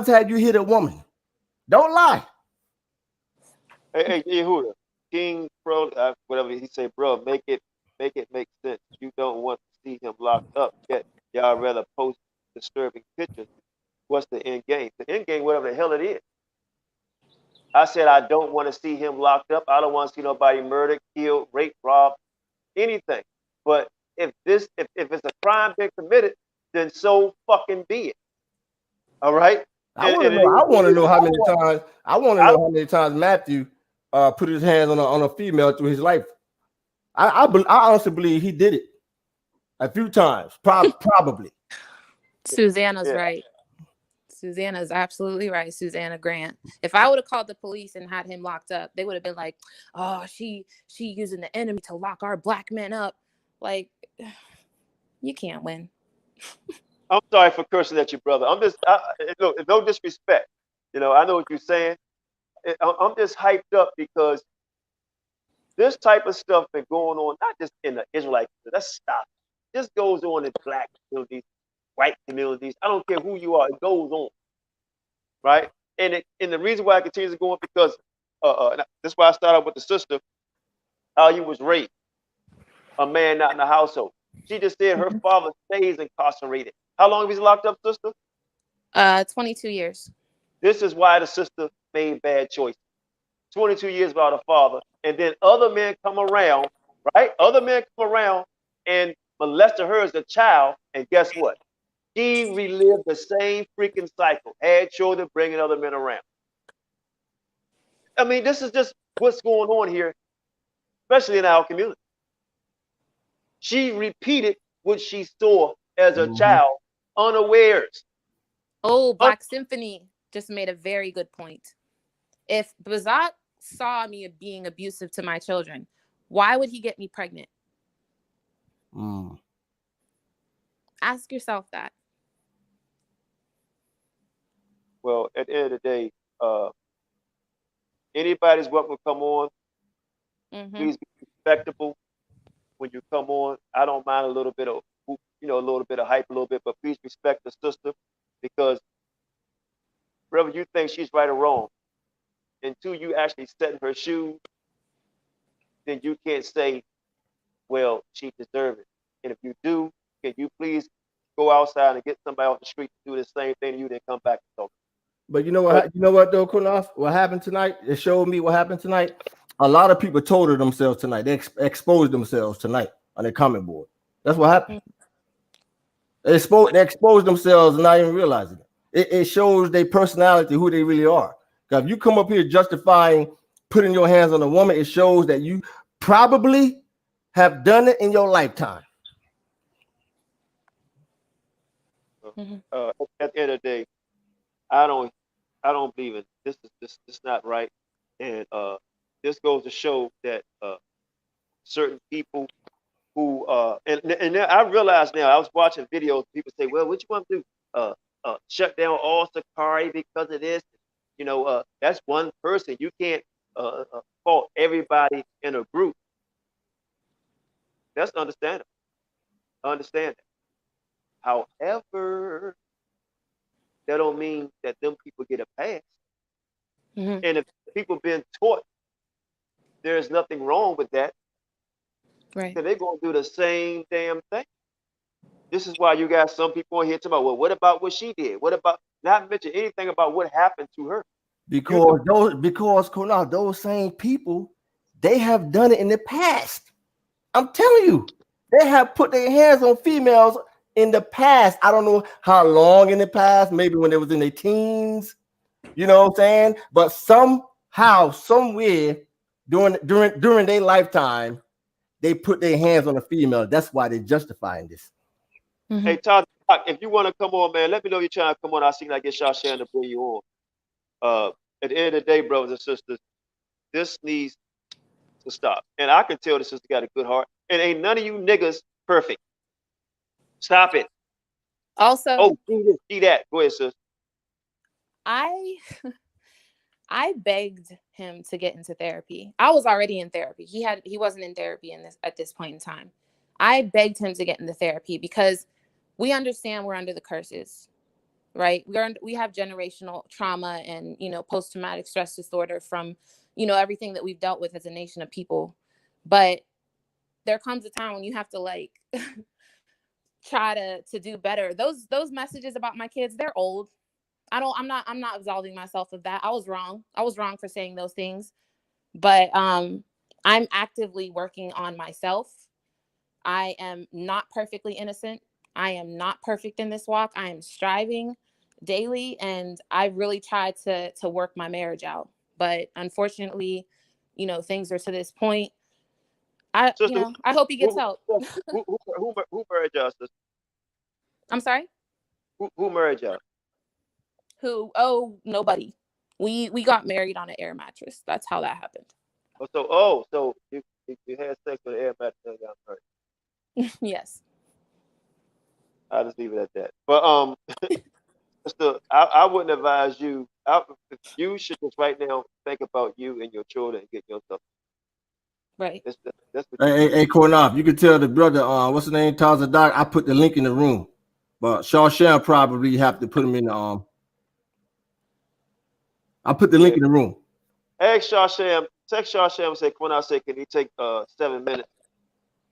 had you hit a woman? Don't lie. Hey, Yehuda, King Pro, whatever he say, bro, make it make sense. You don't want to see him locked up, yet y'all rather post disturbing pictures. What's the end game? The end game, whatever the hell it is. I said I don't want to see him locked up. I don't want to see nobody murdered, killed, raped, robbed, anything. But if it's a crime being committed, then so fucking be it. All right. I want to know how many times. I want to know how many times Matthew put his hands on a female through his life. I honestly believe he did it a few times, probably. Susanna's right. Susanna's absolutely right. Susanna Grant. If I would have called the police and had him locked up, they would have been like, "Oh, she using the enemy to lock our black men up." Like, you can't win. I'm sorry for cursing at your brother. Look, no disrespect. I know what you're saying. I'm just hyped up because this type of stuff been going on, not just in the Israelite community. Let's stop. This goes on in black communities, white communities. I don't care who you are. It goes on, right? And the reason why it continues to go on because that's why I started with the sister, how you was raised, a man not in the household. She just said her father stays incarcerated. How long have he locked up, sister? 22 years. This is why the sister made bad choices. 22 years without a father, and then other men come around, right? Other men come around and molested her as a child, and guess what? She relived the same freaking cycle, had children, bringing other men around. I mean, this is just what's going on here, especially in our community. She repeated what she saw as a child, unawares. Oh, Black Symphony just made a very good point. If Bazat saw me being abusive to my children, why would he get me pregnant? Ask yourself that. Well, at the end of the day, anybody's welcome to come on. Please be respectable when you come on. I don't mind a little bit of, a little bit of hype, a little bit, but please respect the sister because whether you think she's right or wrong, until you actually set in her shoes, then you can't say, well, she deserves it. And if you do, can you please go outside and get somebody off the street to do the same thing to you, then come back and talk. But you know what? You know what though, Qanath? What happened tonight? It showed me what happened tonight. A lot of people told themselves tonight. They exposed themselves tonight on their comment board. That's what happened. They exposed themselves and not even realizing it. It shows their personality, who they really are. Because if you come up here justifying putting your hands on a woman, it shows that you probably have done it in your lifetime. At the end of the day, I don't believe in this. Is not right, and this goes to show that certain people who and I realize now. I was watching videos. People say, "Well, what you want to do? Shut down all Sicarii because of this?" You know, that's one person. You can't fault everybody in a group. That's understandable. I understand that. However, that don't mean that them people get a pass. And if people been taught there's nothing wrong with that, right, then they're going to do the same damn thing. This is why you got some people on here talking about, well, what about what she did? What about not mention anything about what happened to her? Because Qanath, those same people, they have done it in the past. I'm telling you, they have put their hands on females in the past. I don't know how long in the past, maybe when they was in their teens, you know what I'm saying? But somehow, somewhere during their lifetime, they put their hands on a female. That's why they're justifying this. Hey, Todd, if you want to come on, man, let me know you're trying to come on. I see I get Shashan to bring you on. At the end of the day, brothers and sisters, this needs to stop. And I can tell the sister got a good heart. And ain't none of you niggas perfect. Stop it. Also, see that. Go ahead, sis. I begged him to get into therapy. I was already in therapy. He wasn't in therapy at this point in time. I begged him to get into therapy because we understand we're under the curses, right? We have generational trauma and, post-traumatic stress disorder from, everything that we've dealt with as a nation of people. But there comes a time when you have to try to do better. Those messages about my kids, they're old. I'm not absolving myself of that. I was wrong for saying those things, but I'm actively working on myself. I am not perfectly innocent. I am not perfect in this walk. I am striving daily, and I really tried to work my marriage out. But unfortunately, things are to this point. I hope he gets help. Who married y'all, sister? I'm sorry? Who married y'all? Who? Oh, nobody. We got married on an air mattress. That's how that happened. So you had sex with an air mattress and got married. Yes. I'll just leave it at that. But I wouldn't advise you. You should just right now think about you and your children and get yourself. Right. That's what hey, Qanath, you can tell the brother, what's the name, Tazadak. I put the link in the room, but Shashan probably have to put him in the I put the link in the room. Ask Shashan, text Shashan and say, Qanath said, can he take 7 minutes?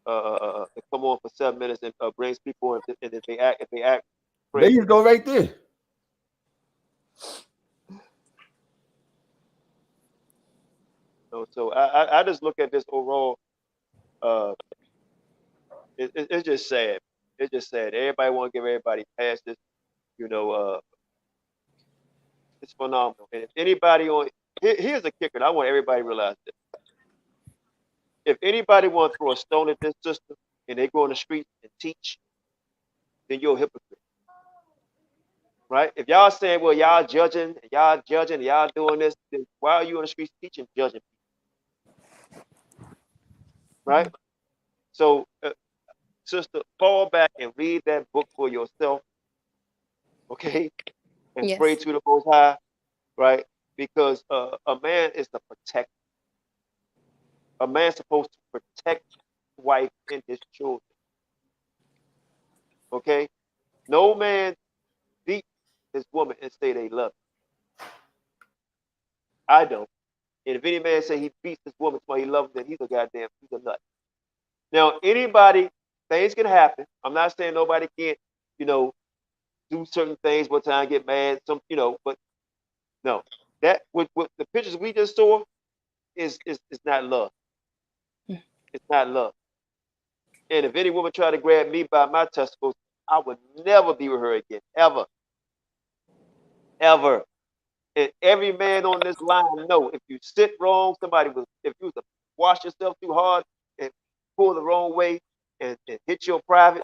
To come on for 7 minutes and brings people in, and if they act, there you go, right there. So I just look at this overall. It's just sad. It's just sad. Everybody want to give everybody passes. It's phenomenal. And if anybody here's a kicker. I want everybody to realize this. If anybody want to throw a stone at this system and they go on the street and teach, then you're a hypocrite. Right? If y'all saying, well, y'all judging, y'all doing this, then why are you on the streets teaching, judging people? Right? So, sister, fall back and read that book for yourself, okay? And pray to the Most High, right? Because a man is to protect. A man's supposed to protect his wife and his children. Okay? No man beat his woman and say they love him. I don't. And if any man say he beats his woman while he loves her, then he's a nut. Now, things can happen. I'm not saying nobody can't you know, do certain things, one time get mad, some, you know, but no, that with the pictures we just saw is not love. It's not love. And if any woman try to grab me by my testicles, I would never be with her again, ever, ever. And every man on this line know if you sit wrong, if you was to wash yourself too hard and pull the wrong way and hit your private,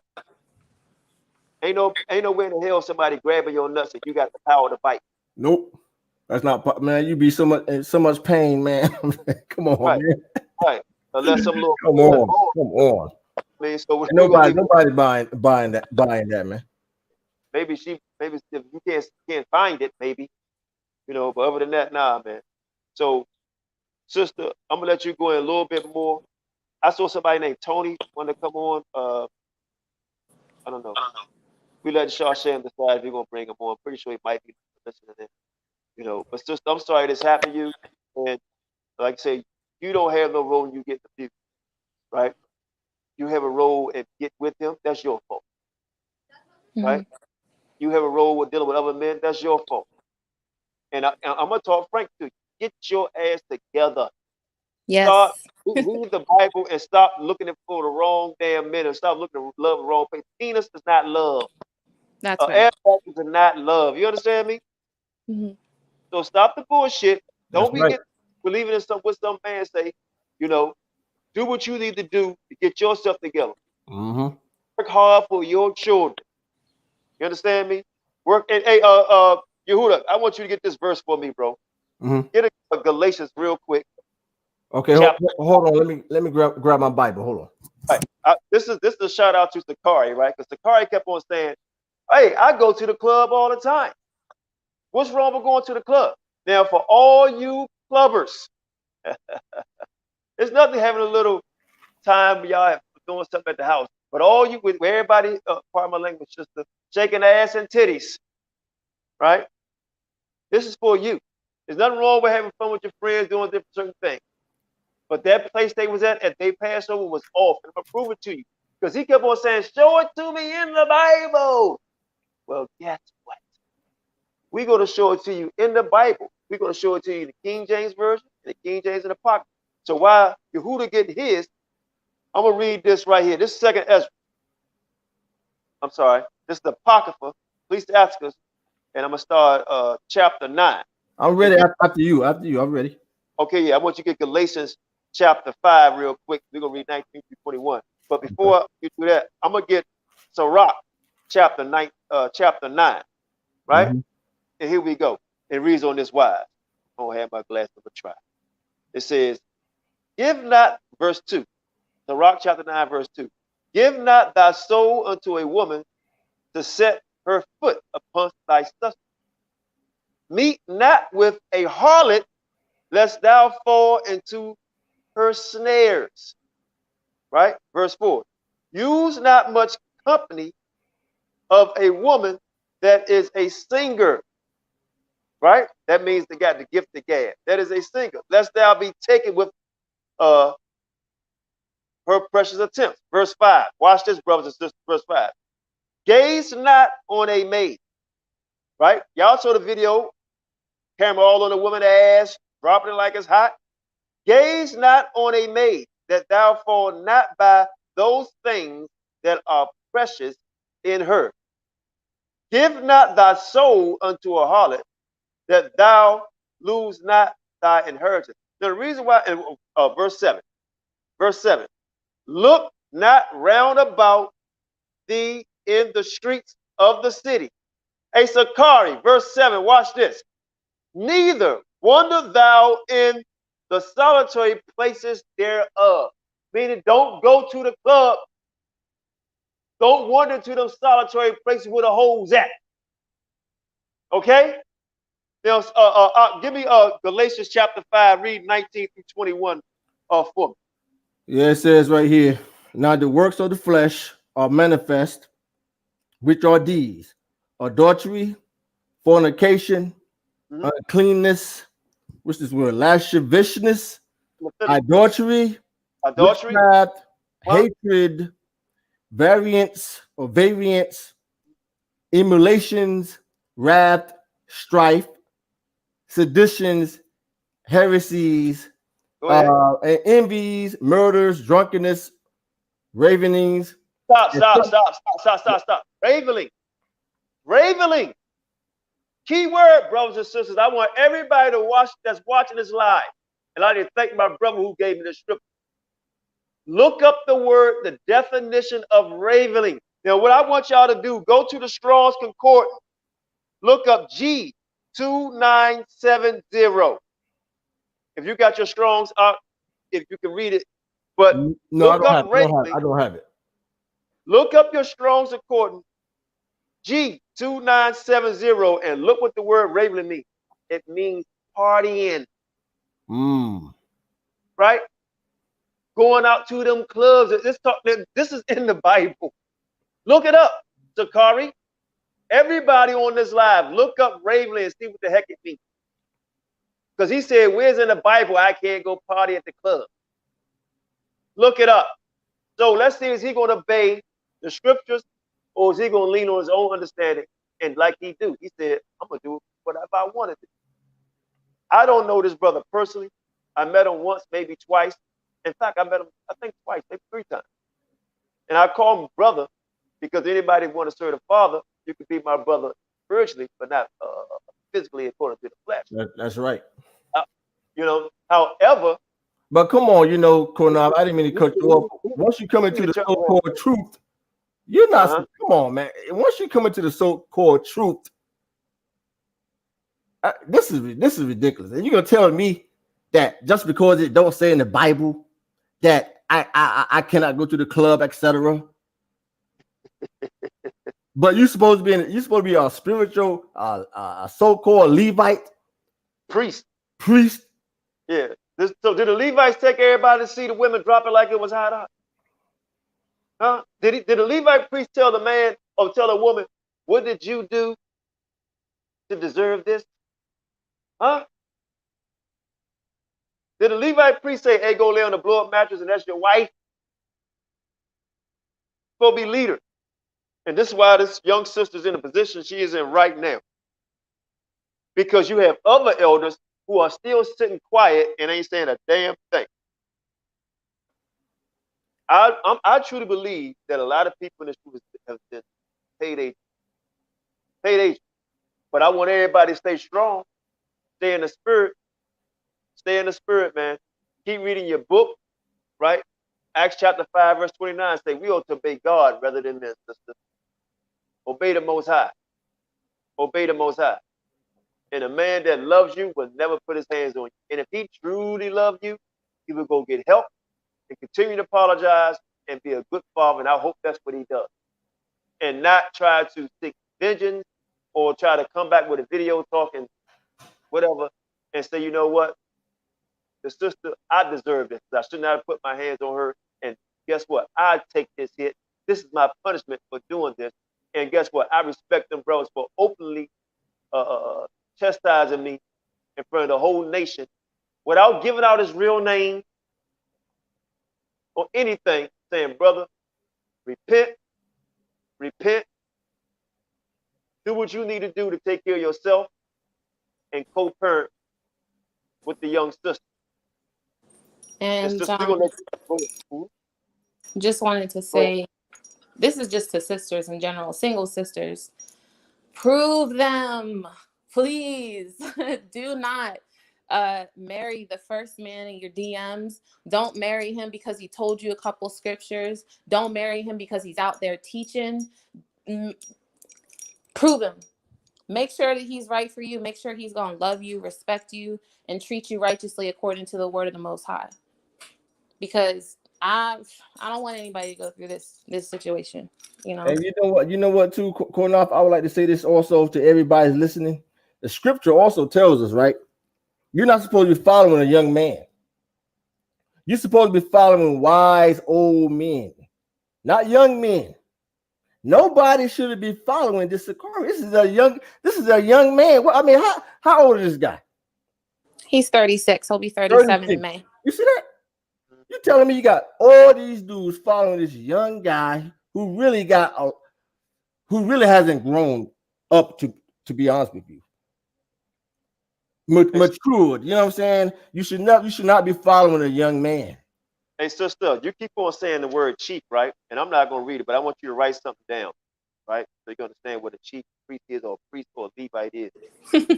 ain't no way in the hell somebody grabbing your nuts and you got the power to bite. Nope. That's not, man. You be so much pain, man. Come on, Right, man. right. Unless some little Come on. I mean, so And nobody buying that, man. maybe if you can't find it, maybe, you know, but other than that, nah, man. So, sister, I'm gonna let you go in a little bit more. I saw somebody named Tony want to come on. I don't know. We let Shawsham decide if we're gonna bring him on. I'm pretty sure he might be listening in, you know. But sister, I'm sorry this happened to you. And like I say, you don't have no role in you getting abused, right? You have a role in get with him. That's your fault, right? You have a role with dealing with other men. That's your fault. And I'm gonna talk frank to you. Get your ass together. Yes. Start read the Bible and stop looking for the wrong damn men and stop looking to love the wrong place. Penis is not love. That's right. Ass is not love. You understand me? Mm-hmm. So stop the bullshit. That's Don't be right. believing in what some man say. You know, do what you need to do to get yourself together. Mm-hmm. Work hard for your children. You understand me? Work and hey, Yehuda, I want you to get this verse for me, bro. Mm-hmm. Get a Galatians real quick. Okay, hold on. Let me grab my Bible. Hold on. Right. This is a shout out to Sicarii, right? Because Sicarii kept on saying, "Hey, I go to the club all the time. What's wrong with going to the club?" Now, for all you clubbers, there's nothing having a little time when y'all doing something at the house. But all you with everybody, part of my language, just shaking ass and titties, right? This is for you. There's nothing wrong with having fun with your friends doing different certain things. But that place they was at they Passover was off. And I'm gonna prove it to you. Because he kept on saying, show it to me in the Bible. Well, guess what? We're gonna show it to you in the Bible. We're gonna show it to you in the King James Version and the King James and the Apocrypha. So while Yehuda getting his, I'm gonna read this right here. This is second Ezra. I'm sorry. This is the Apocrypha. Please ask us. And I'm gonna start chapter 9. I'm ready after you. I'm ready. Okay, yeah, I want you to get Galatians chapter 5 real quick. We're going to read 19 through 21. But before you do that, I'm going to get Sirach chapter 9, right? Mm-hmm. And here we go. It reads on this wise. I don't have my glass of a try. It says, give not, verse 2, Sirach chapter 9, verse 2, give not thy soul unto a woman to set her foot upon thy sustenance. Meet not with a harlot, lest thou fall into her snares. Right? Verse 4. Use not much company of a woman that is a singer. Right? That means they got the gift of gab. That is a singer. Lest thou be taken with her precious attempts. Verse 5. Watch this, brothers and sisters. Verse 5. Gaze not on a maid. Right? Y'all saw the video. Camera all on the woman's ass, dropping it like it's hot. Gaze not on a maid, that thou fall not by those things that are precious in her. Give not thy soul unto a harlot, that thou lose not thy inheritance. Now, the reason why, in verse 7, look not round about thee in the streets of the city. A Sicarii, verse 7, watch this. Neither wander thou in the solitary places thereof. Meaning, don't go to the club. Don't wander to those solitary places where the hoes at. Okay? Now, give me Galatians chapter 5, read 19 through 21 for me. Yeah, it says right here, now the works of the flesh are manifest, which are these: adultery, fornication, uncleanness, which is word, lasciviousness, adultery, witchcraft, hatred, variance, emulations, wrath, strife, seditions, heresies, Go ahead. and envies, murders, drunkenness, ravenings. Stop. Raveling. Key word, brothers and sisters. I want everybody to watch that's watching this live. And I need to thank my brother who gave me the scripture. Look up the definition of raveling. Now, what I want y'all to do, go to the Strong's Concordance. Look up G2970. If you got your Strong's up, if you can read it. But no, look up raveling. I don't have it. Look up your Strong's Concordance, G2970, and look what the word raveling means. It means partying. Right? Going out to them clubs. This is in the Bible. Look it up, Sicarii. Everybody on this live, look up raveling and see what the heck it means. Because he said, where's in the Bible I can't go party at the club? Look it up. So let's see, is he going to obey the scriptures, or is he going to lean on his own understanding? And like he do, he said, I'm going to do whatever I wanted to. I don't know this brother personally. I met him once, maybe twice. In fact, I met him, I think twice, maybe 3 times. And I call him brother because anybody want to serve the Father, you could be my brother spiritually, but not physically according to the flesh. That's right. However, but come on, Qanath, I didn't mean to cut you off. Once you come into the so-called truth, you're not. Come on, man. Once you come into the so-called truth, this is ridiculous. And you're gonna tell me that just because it don't say in the Bible that I cannot go to the club, etc. But you're supposed to be a spiritual, so-called Levite priest. Yeah. So did the Levites take everybody to see the women drop it like it was hot? Huh? Did the Levite priest tell the man or tell a woman, what did you do to deserve this? Huh? Did the Levite priest say, hey, go lay on the blow-up mattress and that's your wife? Supposed to be leader. And this is why this young sister's in the position she is in right now. Because you have other elders who are still sitting quiet and ain't saying a damn thing. I truly believe that a lot of people in this group have been paid agents. But I want everybody to stay strong, stay in the spirit. Stay in the spirit, man. Keep reading your book, right? Acts chapter 5, verse 29 say we ought to obey God rather than men, sister. Obey the Most High. Obey the Most High. And a man that loves you will never put his hands on you. And if he truly loves you, he will go get help and continue to apologize and be a good father. And I hope that's what he does. And not try to seek vengeance or try to come back with a video talking whatever and say, you know what? The sister, I deserve this. I should not have put my hands on her. And guess what? I take this hit. This is my punishment for doing this. And guess what? I respect them brothers for openly chastising me in front of the whole nation without giving out his real name or anything, saying, brother, repent, do what you need to do to take care of yourself and co-parent with the young sister. And just wanted to say, this is just to sisters in general, single sisters. Prove them, please. Do not marry the first man in your DMs. Don't marry him because he told you a couple scriptures. Don't marry him because he's out there teaching. Prove him. Make sure that he's right for you. Make sure he's going to love you, respect you, and treat you righteously according to the word of the Most High. Because I don't want anybody to go through this situation, And you know what, too, Qanath, I would like to say this also to everybody listening. The scripture also tells us, right? You're not supposed to be following a young man. You're supposed to be following wise old men, not young men. Nobody should be following this Sicarii. This is a young man. Well, I mean, how old is this guy? He's 36. He'll be 37 in May. You see that? You're telling me you got all these dudes following this young guy who really got who really hasn't grown up, to be honest with you. Matured, you know what I'm saying? You should not be following a young man. Hey, sister, you keep on saying the word chief, right? And I'm not going to read it, but I want you to write something down, right? So you can understand what a chief priest is, or a priest or a Levite is,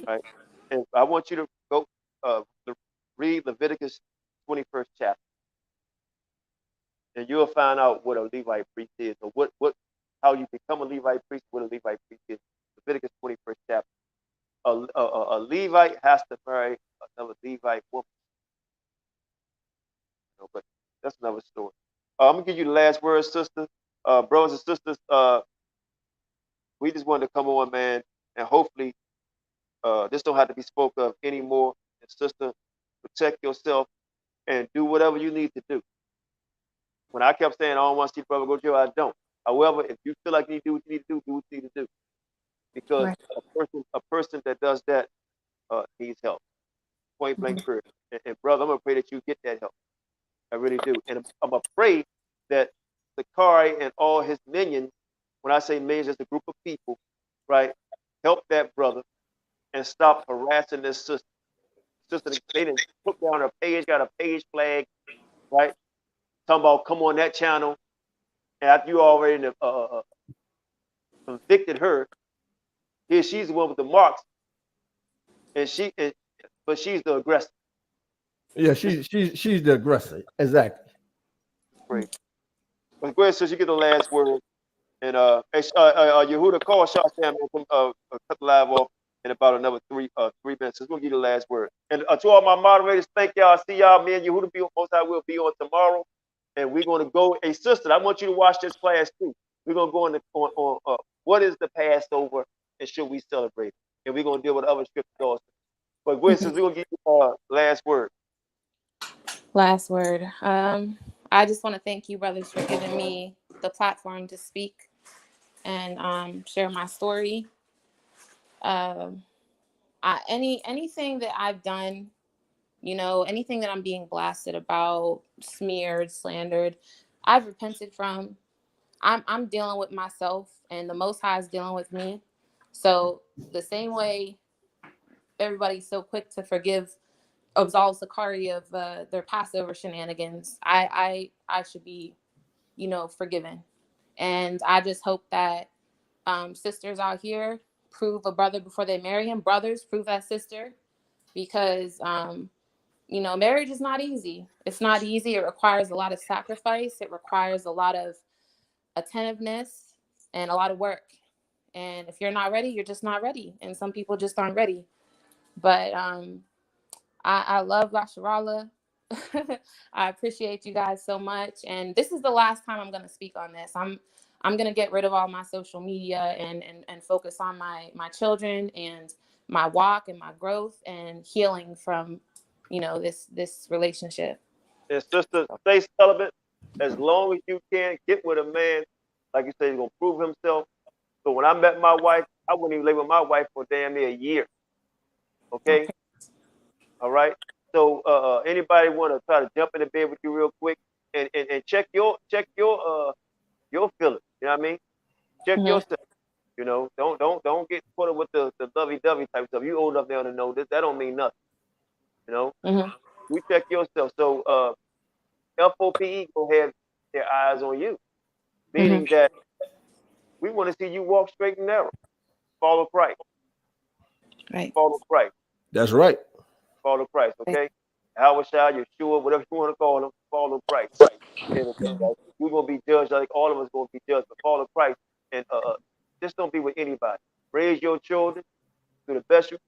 right? And I want you to go read Leviticus 21st chapter, and you'll find out what a Levite priest is, or how you become a Levite priest, what a Levite priest is. Leviticus 21st chapter. A Levite has to marry another Levite woman. But that's another story. I'm gonna give you the last word, sister. Brothers and sisters, we just wanted to come on, man, and hopefully this don't have to be spoke of anymore. And sister, protect yourself and do whatever you need to do. When I kept saying I don't want to see brother go to jail, I don't. However, if you feel like you need to do what you need to do, do what you need to do. Because Right. a person that does that needs help. Point blank period. And brother, I'm gonna pray that you get that help. I really do. And I'm afraid that Sicarii and all his minions, when I say minions, it's a group of people, right? Help that brother and stop harassing this sister. Sister, they didn't put down her page, got a page flag, right? Talking about come on that channel. And after you already convicted her, here she's the one with the marks, but she's the aggressor. Yeah, she's the aggressor. Exactly. Great. But go ahead, sis, you get the last word. And Yehuda, call Shah Sam and cut the live off in about another 3 minutes. So we'll give you the last word. And to all my moderators, thank y'all. See y'all. Me and Yehuda most I will be on tomorrow. And we're going to go. Hey, sister, I want you to watch this class too. We're going to go on what is the Passover and should we celebrate it? And we're going to deal with other scriptures also. But go ahead, sis, we're going to give you last word. Last word. I just want to thank you, brothers, for giving me the platform to speak and share my story. Anything that I've done, anything that I'm being blasted about, smeared, slandered, I've repented from. I'm dealing with myself, and the Most High is dealing with me. So the same way everybody's so quick to absolve Sicarii of their Passover shenanigans, I should be, forgiven. And I just hope that sisters out here prove a brother before they marry him. Brothers, prove that sister, because marriage is not easy. It's not easy. It requires a lot of sacrifice. It requires a lot of attentiveness and a lot of work. And if you're not ready, you're just not ready. And some people just aren't ready. But I love Lasharala. I appreciate you guys so much. And this is the last time I'm going to speak on this. I'm going to get rid of all my social media and focus on my children and my walk and my growth and healing from, this relationship. And sister, stay celibate as long as you can. Get with a man, like you say, he's going to prove himself. So when I met my wife, I wouldn't even live with my wife for damn near a year. Okay? All right? So anybody want to try to jump in the bed with you real quick and check your feelings. You know what I mean? Check yourself. Don't get put up with the lovey-dovey type stuff. You old enough now to know this. That don't mean nothing. You check yourself. So F.O.P.E. will have their eyes on you, meaning that we want to see you walk straight and narrow. Follow Christ. Right. Follow Christ. That's right. Follow Christ, okay? Ha Mashayach Yahawashi, whatever you want to call him, follow Christ. And we're going to be judged like all of us going to be judged, but follow Christ. And just don't be with anybody. Raise your children, do the best you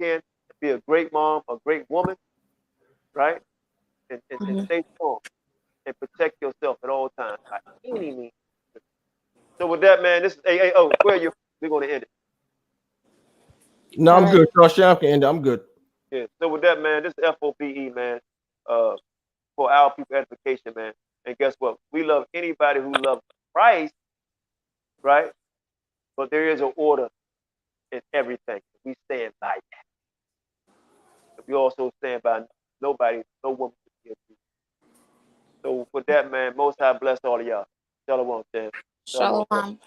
can. Be a great mom, a great woman, right? And stay strong and protect yourself at all times by any means. So with that, man, this is where you? We're going to end it. No, I'm good. Sham can end it. I'm good. Yeah. So with that, man, this is F.O.P.E. man. For our people edification, man. And guess what? We love anybody who loves Christ, right? But there is an order in everything. We stand by that. We also stand by no woman. So with that, man, Most High bless all of y'all. Shalom, Sam. Shalom.